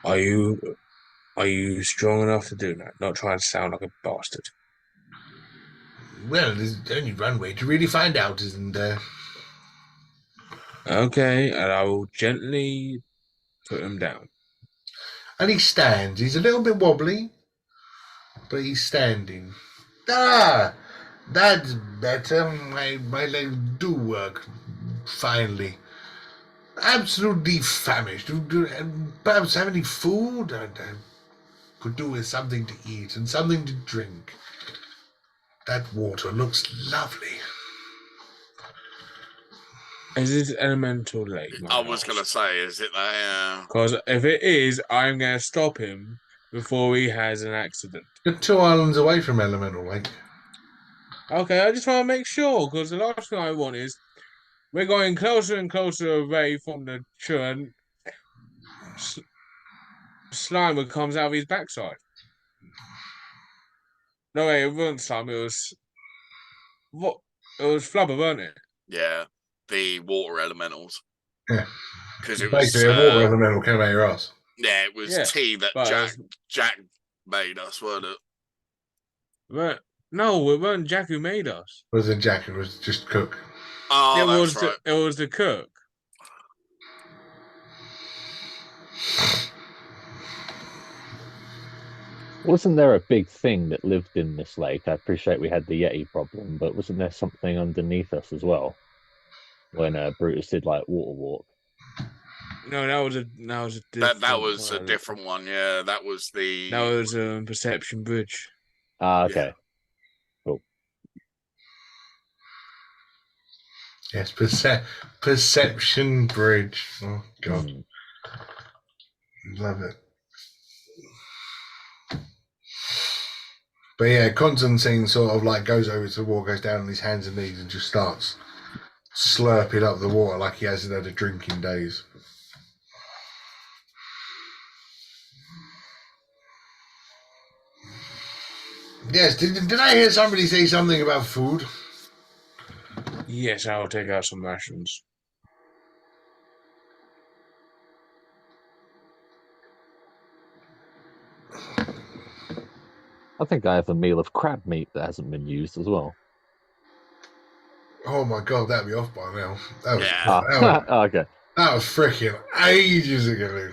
Are you strong enough to do that? Not trying to sound like a bastard. Well, there's only one way to really find out, isn't there? Okay, and I will gently put him down. And he stands. He's a little bit wobbly, but he's standing. Ah, that's better. My legs do work finally. Absolutely famished. Perhaps have any food? I could do with something to eat and something to drink. That water looks lovely. Is this elemental lake? I was going to say, is it there? Because if it is, I'm going to stop him before he has an accident. You're 2 islands away from Elemental Lake. Okay, I just want to make sure, because the last thing I want is we're going closer and closer away from the churn. Slimer comes out of his backside. No way, it wasn't Slime, it was... What? It was Flubber, wasn't it? Yeah, the water elementals. Yeah. Because it was... Basically, a water elemental came out of your ass. Yeah, it was tea that Jack made us, wasn't it? But, no, it wasn't Jack who made us. It wasn't Jack, it was just Cook. Oh, that's right. It was the cook. Wasn't there a big thing that lived in this lake? I appreciate we had the Yeti problem, but wasn't there something underneath us as well? When Brutus did like water walk. No, that was a different that was a different one. Yeah, that was the... That was Perception Bridge. Ah, okay. Yeah. Cool. Yes, Perception Bridge. Oh, God. Love it. But yeah, Constantine sort of like goes over to the water, goes down on his hands and knees and just starts slurping up the water like he hasn't had a drink in days. Yes, did I hear somebody say something about food? Yes, I'll take out some rations. I think I have a meal of crab meat that hasn't been used as well. Oh my God, that'd be off by now. That was, Okay. That was freaking ages ago.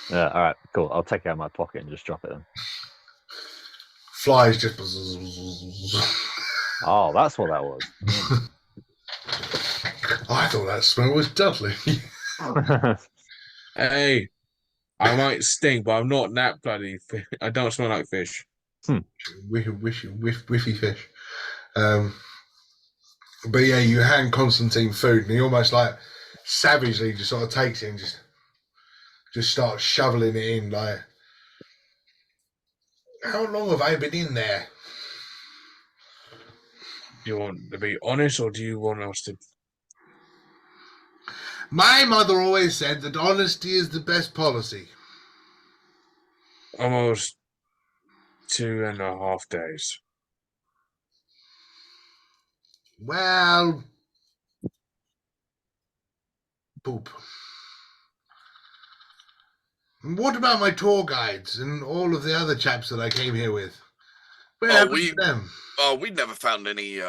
Yeah, all right, cool. I'll take it out of my pocket and just drop it in. Flies just... Oh, that's what that was. I thought that smell was Dudley. Hey, I might stink, but I'm not that bloody fish. I don't smell like fish. Whiffy fish. But yeah, you hand Constantine food and he almost like savagely just sort of takes it and just starts shoveling it in. Like, how long have I been in there? Do you want to be honest, or do you want us to? My mother always said that honesty is the best policy. Almost 2.5 days. Well, poop. And what about my tour guides and all of the other chaps that I came here with? Where happened to them? Oh, we never found any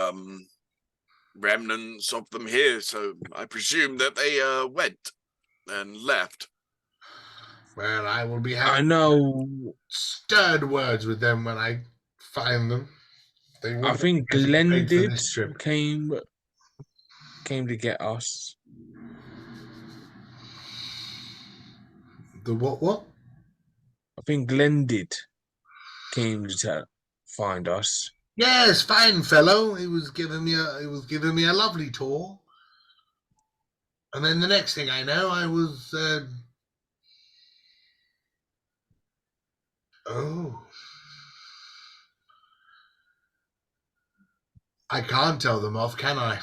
remnants of them here, so I presume that they went and left. Well, I will be having stirred words with them when I find them. I think Glenn came to get us. The what? I think Glenn came to find us. Yes, fine fellow. He was giving me a lovely tour. And then the next thing I know, I was I can't tell them off, can I?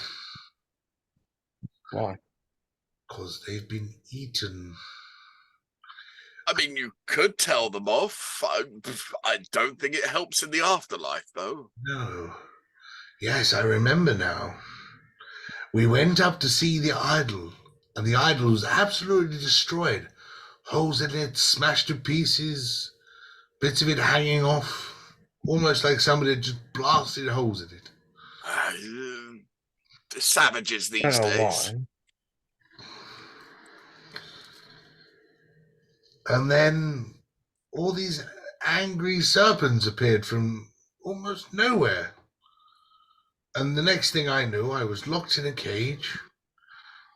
Why? Because they've been eaten. I mean, you could tell them off. I don't think it helps in the afterlife, though. No. Yes, I remember now. We went up to see the idol, and the idol was absolutely destroyed. Holes in it, smashed to pieces, bits of it hanging off, almost like somebody had just blasted holes in it. The savages these days. Why. And then all these angry serpents appeared from almost nowhere. And the next thing I knew, I was locked in a cage,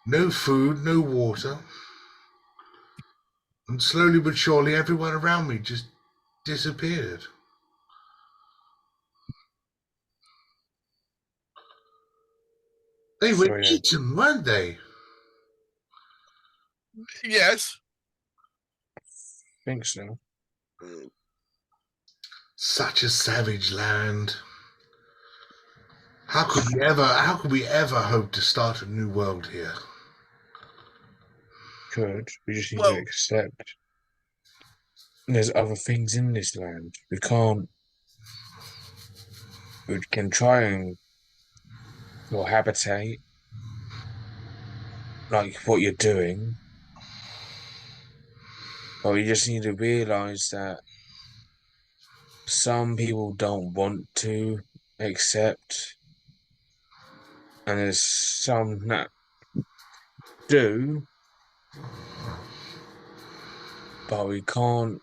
no food, no water. And slowly but surely, everyone around me just disappeared. They were eaten, weren't they? Yes. Think so. Such a savage land. How could we ever hope to start a new world here? We just need to Well, accept there's other things in this land. We can try and cohabitate, like what you're doing, but we just need to realize that some people don't want to accept, and there's some that do, but we can't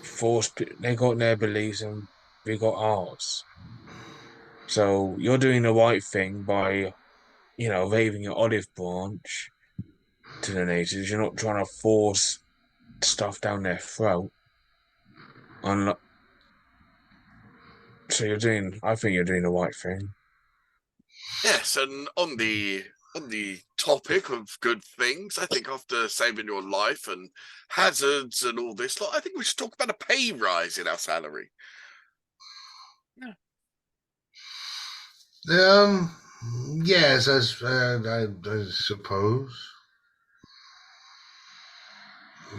force. They got their beliefs and we got ours. So you're doing the right thing by, waving your olive branch to the natives. You're not trying to force stuff down their throat. So I think you're doing the right thing. yes, and on the topic of good things, I think after saving your life and hazards and all this, I think we should talk about a pay rise in our salary. Yes, I suppose.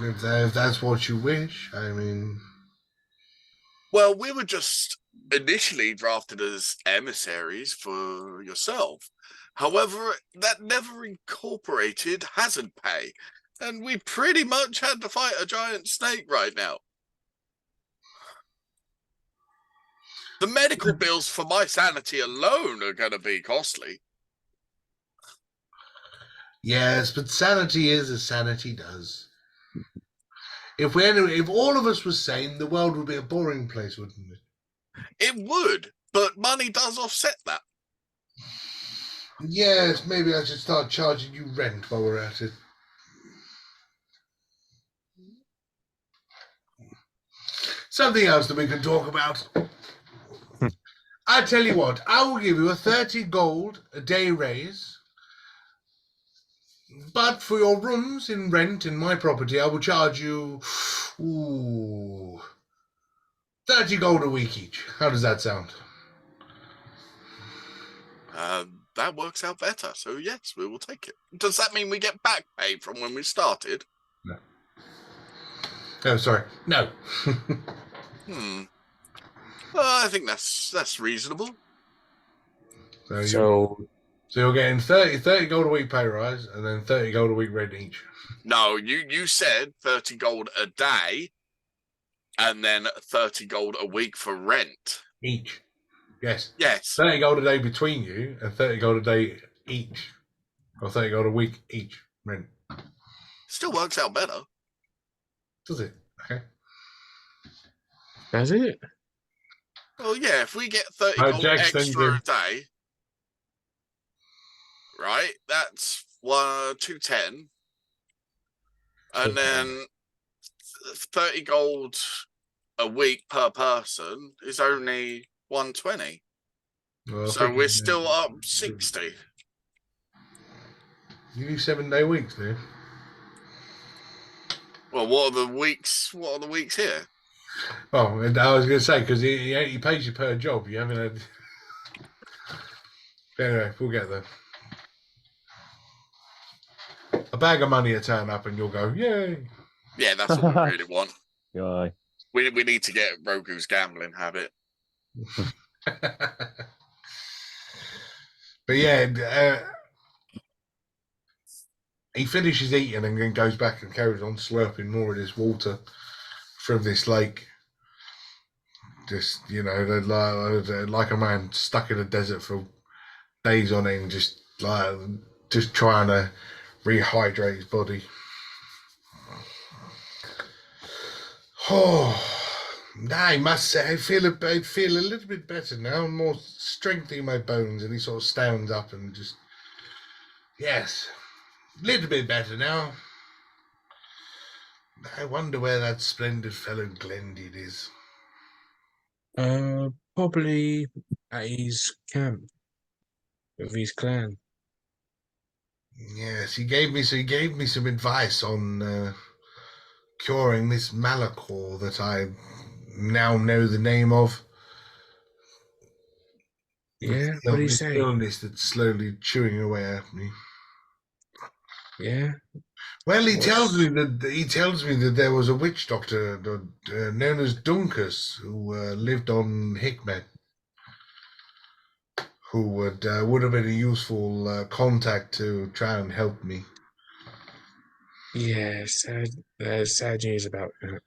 If that's what you wish, I mean. Well, we were just initially drafted as emissaries for yourself. However, that never incorporated hazard pay, and we pretty much had to fight a giant snake right now. The medical bills for my sanity alone are going to be costly. Yes, but sanity is as sanity does. If all of us were sane, the world would be a boring place, wouldn't it? It would, but money does offset that. Yes, maybe I should start charging you rent while we're at it. Something else that we can talk about. I tell you what, I will give you a 30 gold a day raise. But for your rooms in rent in my property, I will charge you 30 gold a week each. How does that sound? That works out better. So yes, we will take it. Does that mean we get back pay from when we started? No. Oh, sorry. No. I think that's reasonable. So you're getting 30 gold a week pay rise and then 30 gold a week rent each. No, you said 30 gold a day and then 30 gold a week for rent. Each. Yes. Yes. 30 gold a day between you and 30 gold a day each. Or 30 gold a week each rent. Still works out better. Does it? Okay. That's it. Well, yeah, if we get 30 gold extra a day, right, that's 210. And then 30 gold a week per person is only 120. Well, so we're still up 60. You do 7-day weeks, dude. Well, what are the weeks here? Oh, and I was going to say, because he pays you per job. You haven't had... Anyway, we'll get there. A bag of money will turn up and you'll go, yay. Yeah, that's what we really want. Aye. We need to get Roku's gambling habit. But yeah, he finishes eating and then goes back and carries on slurping more of this water from this lake. Just, like a man stuck in a desert for days on end, just trying to rehydrate his body. Oh, I must say, I feel a little bit better now, more strength in my bones. And he sort of stands up and just, yes, a little bit better now. I wonder where that splendid fellow Glendid is. Probably at his camp with his clan. Yes, he gave me some advice on curing this malacor that I now know the name of. Yeah, what do you This say? illness that's slowly chewing away at me. Yeah, Well, he tells what's me that there was a witch doctor known as Dunkus who lived on Hikmet, who would have been a useful contact to try and help me. yeah, sad news about that.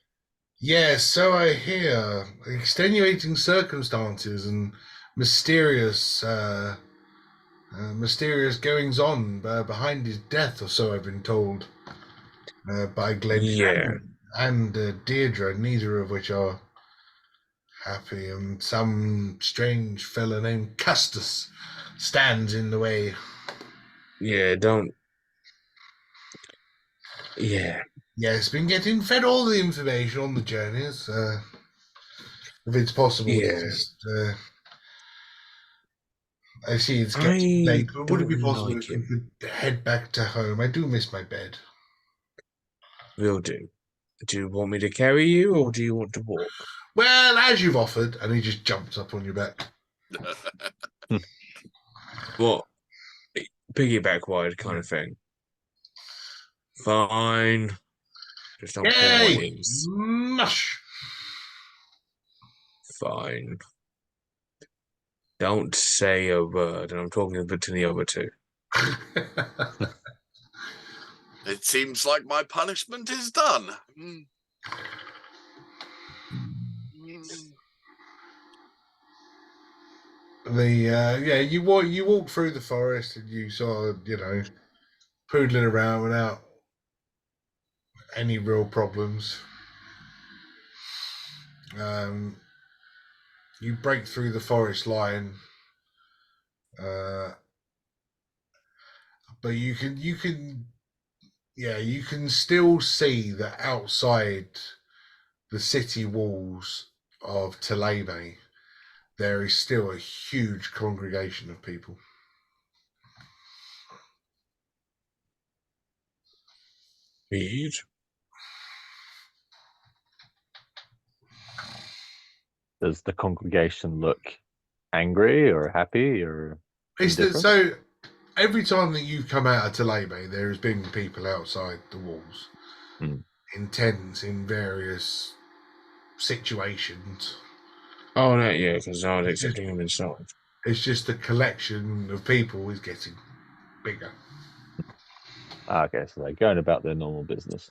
Yes, so I hear. Extenuating circumstances and mysterious, mysterious goings on behind his death, or so I've been told by Gledge Yeah, and Deirdre, neither of which are happy, and some strange fellow named Custis stands in the way. yeah, don't. Yeah, Yes, been getting fed all the information on the journeys. If it's possible to yeah. just, I see it's getting I late, but would it be don't possible like if we him. could head back to home? I do miss my bed. Will do. Do you want me to carry you, or do you want to walk? Well, as you've offered, and he just jumps up on your back. What? Piggyback ride kind of thing. Fine. Just don't pull my Yay! knees. Mush! Fine. Don't say a word, and I'm talking a bit to the other two. It seems like my punishment is done. You walk through the forest and you sort of poodling around without any real problems. You break through the forest line, uh, but you can still see that outside the city walls of Talebe, there is still a huge congregation of people. Weird. Does the congregation look angry or happy or indifferent? So every time that you've come out of Talebe, there has been people outside the walls in tents in various situations. Oh, no, yeah, because I was accepting him inside. It's just the collection of people is getting bigger. Okay, so they're going about their normal business.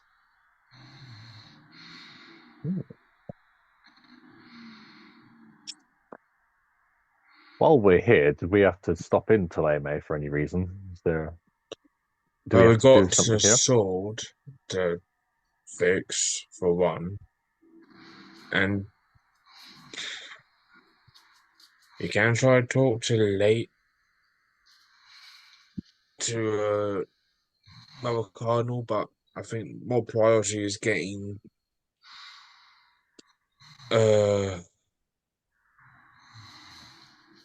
While we're here, did we have to stop in Taleme for any reason? Do we Well, have we to do got something a here? sword to fix, for one, and you can try to talk to Mother Cardinal, but I think more priority is getting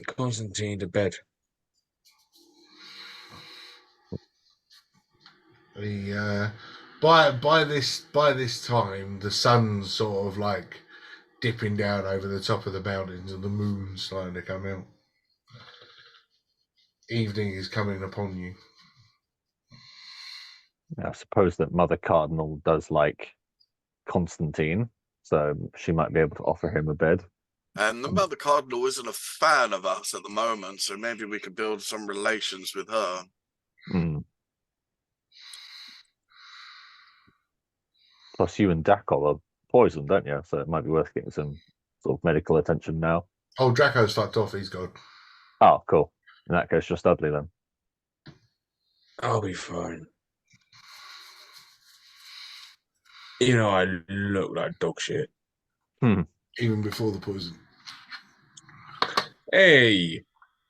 Constantine to bed. By this time, the sun's sort of like dipping down over the top of the mountains, and the moon's starting to come out. Evening is coming upon you. I suppose that Mother Cardinal does like Constantine, so she might be able to offer him a bed. And the Mother Cardinal isn't a fan of us at the moment, so maybe we could build some relations with her. Plus, you and Dakol are poisoned, don't you? So it might be worth getting some sort of medical attention now. Oh, Draco's fucked off. He's gone. Oh, cool. In that case, just Dudley then. I'll be fine. You know, I look like dog shit. Even before the poison. Hey,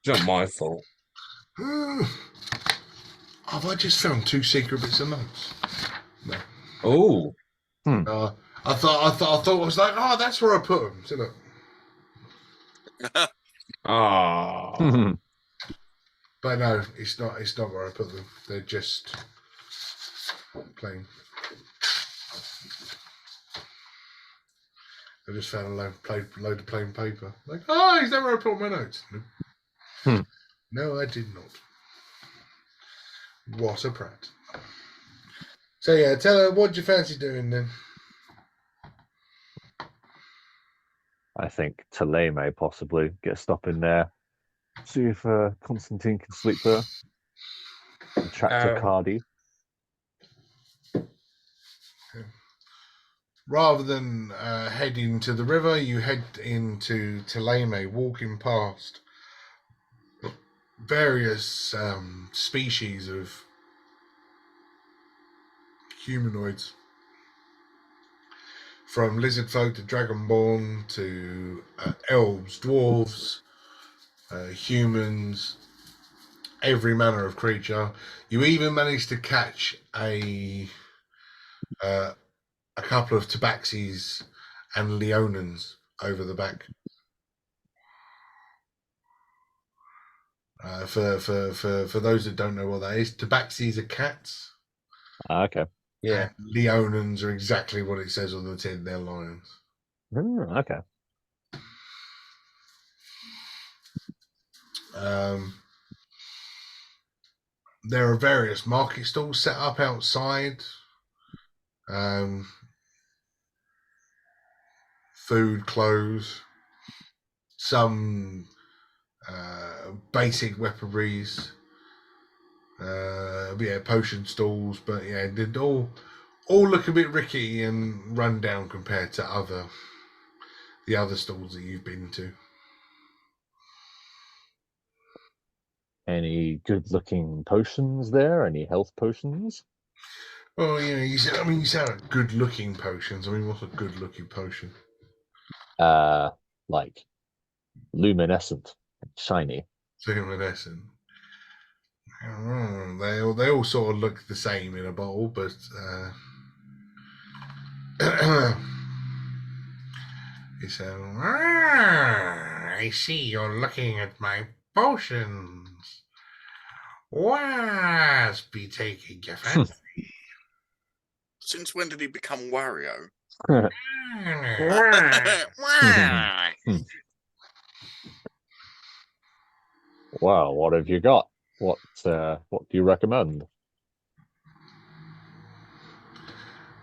it's not my fault. Have I just found 2 secret bits of notes? No. Oh. I thought I was like, oh, that's where I put them. So look. Ah. But no, it's not. It's not where I put them. They're just plain. I just found a load of plain paper. Like, oh, is that where I put my notes? No, Hmm. no, I did not. What a prat. So yeah, tell her what do you fancy doing then? I think Talay may possibly get a stop in there. See if Constantine can sleep there. And chat to Cardi. Rather than heading to the river, you head into Teleme, walking past various species of humanoids, from lizard folk to dragonborn to elves, dwarves, humans, every manner of creature. You even managed to catch a couple of tabaxis and leonins over the back. For those that don't know what that is, tabaxis are cats. Okay. Yeah. And leonins are exactly what it says on the tin. They're lions. Okay. There are various market stalls set up outside. Food, clothes, some basic weaponries. Potion stalls, but yeah, they all look a bit rickety and run down compared to the other stalls that you've been to. Any good-looking potions there? Any health potions? Oh, yeah, you sound good-looking potions. I mean, what's a good-looking potion? Like luminescent, shiny. Luminescent. They all sort of look the same in a bottle, but he said, I see you're looking at my potions. What's be taking your fancy? Since when did he become Wario? Well, what have you got? What do you recommend?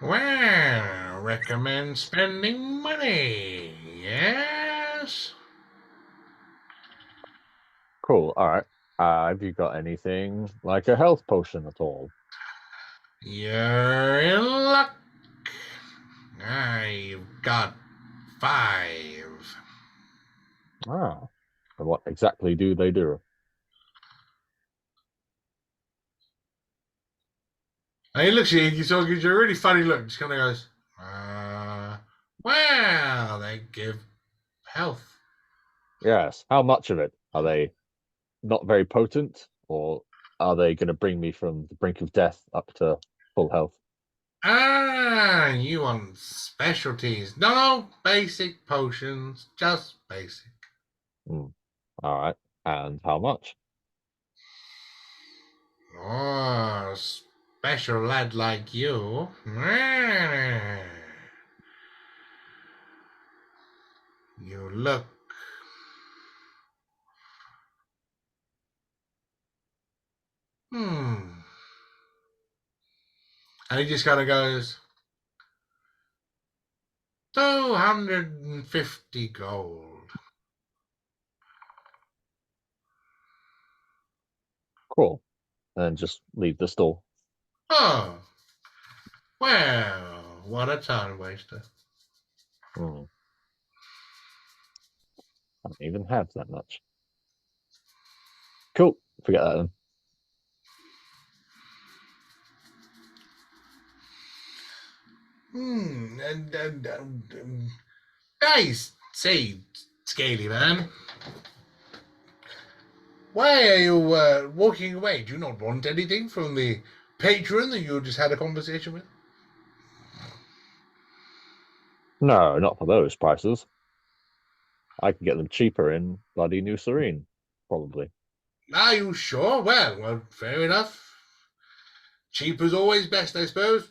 Well, recommend spending money. Yes. Cool. All right. Have you got anything like a health potion at all? You're in luck. I've got 5. Ah. And what exactly do they do? And he looks at you, he sort of gives you a really funny look. Just kind of goes, well, they give health. Yes. How much of it? Are they not very potent, or are they going to bring me from the brink of death up to full health? You want specialties. No, basic potions. Just basic. All right. And how much? Oh, special lad like you. You look. And he just kind of goes, 250 gold. Cool. And just leave the store. Oh, well, what a time waster. I don't even have that much. Cool. Forget that then. Guys, say, Scaly Man, why are you walking away? Do you not want anything from the patron that you just had a conversation with? No, not for those prices. I can get them cheaper in bloody New Serene, probably. Are you sure? Well, fair enough. Cheap is always best, I suppose.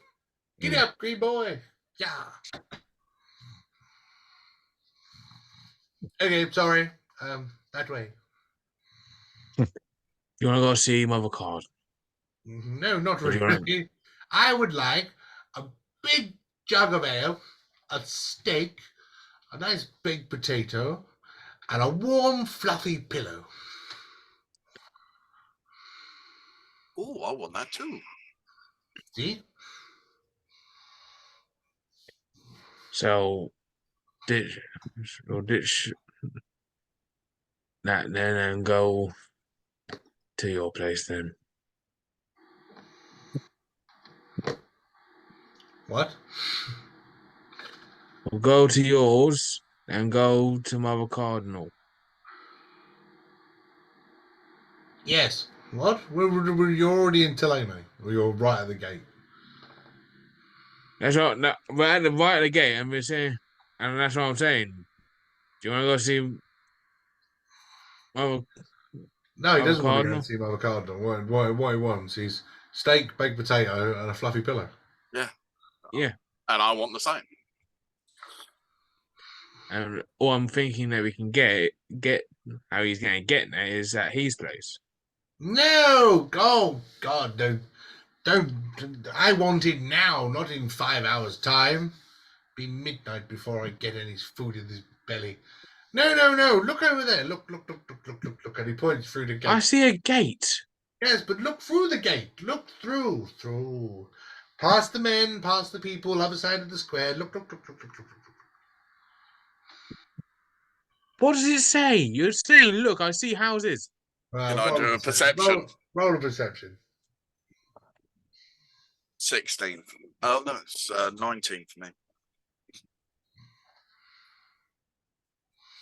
Get up, green boy. Yeah. Okay, sorry. That way. You want to go see Mother Card? No, not Or do you want really. I would like a big jug of ale, a steak, a nice big potato, and a warm, fluffy pillow. Oh, I want that too. See? So, ditch that then and go to your place then. What? We'll go to yours and go to Mother Cardinal. Yes. What? You're already in Tulane. Or you're right at the gate. That's what. No, right at the gate. I'm just saying, and that's what I'm saying. Do you want to go see Mother, No, he Mother doesn't want to go Cardinal? and see Mother Cardinal. What he wants is steak, baked potato, and a fluffy pillow. Yeah. Yeah. And I want the same. And all I'm thinking that we can get how he's going to get there is at his place. No! Oh, God, don't. I want it now, not in 5 hours' time. Be midnight before I get any food in this belly. No. Look over there. Look. And he points through the gate. I see a gate. Yes, but look through the gate. Look through. Past the men, past the people, other side of the square. Look. What does it say? You're saying, look, I see houses. Can I do a perception? Roll a perception. 16. Oh, no, it's 19 for me.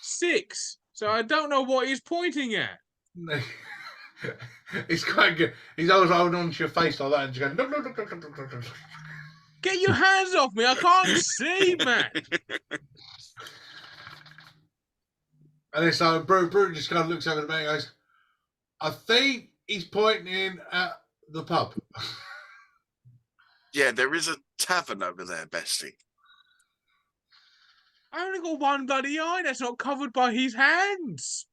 6. So I don't know what he's pointing at. No. It's quite good. He's always holding on to your face like that and just going, look. Get your hands off me. I can't see, man. And then so Brew just kind of looks over the man and goes, I think he's pointing at the pub. Yeah, there is a tavern over there, Bestie. I only got one bloody eye that's not covered by his hands.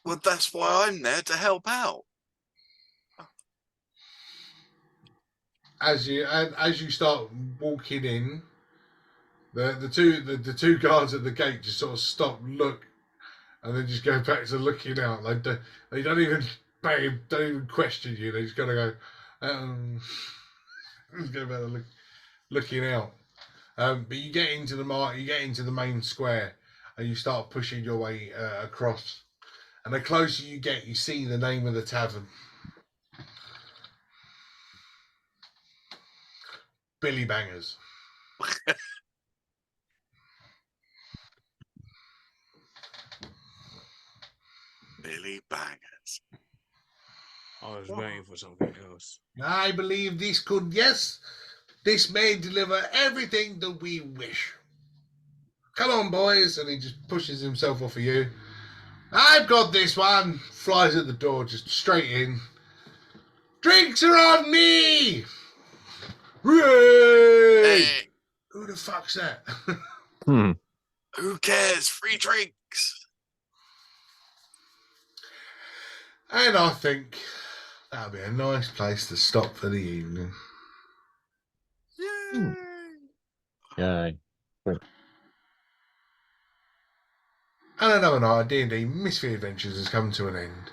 Well, that's why I'm there to help out. As you start walking in, the two guards at the gate just sort of stop, look, and then just go back to looking out. They don't even don't even question you. They just gotta go. Just go back to looking out. But you get into the main square, and you start pushing your way across. And the closer you get, you see the name of the tavern. Billy Bangers. Billy Bangers. I was waiting for something else. I believe this may deliver everything that we wish. Come on, boys. And he just pushes himself off of you. I've got this one. Flies at the door, just straight in. Drinks are on me! Hooray! Hey, Who the fuck's that? who cares? Free drinks. And I think that'll be a nice place to stop for the evening. Yay! Yay. And another night, D&D Misfit Adventures has come to an end.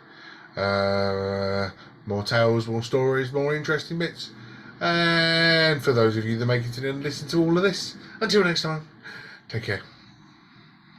More tales, more stories, more interesting bits. And for those of you that make it to the end and listen to all of this, until next time, take care.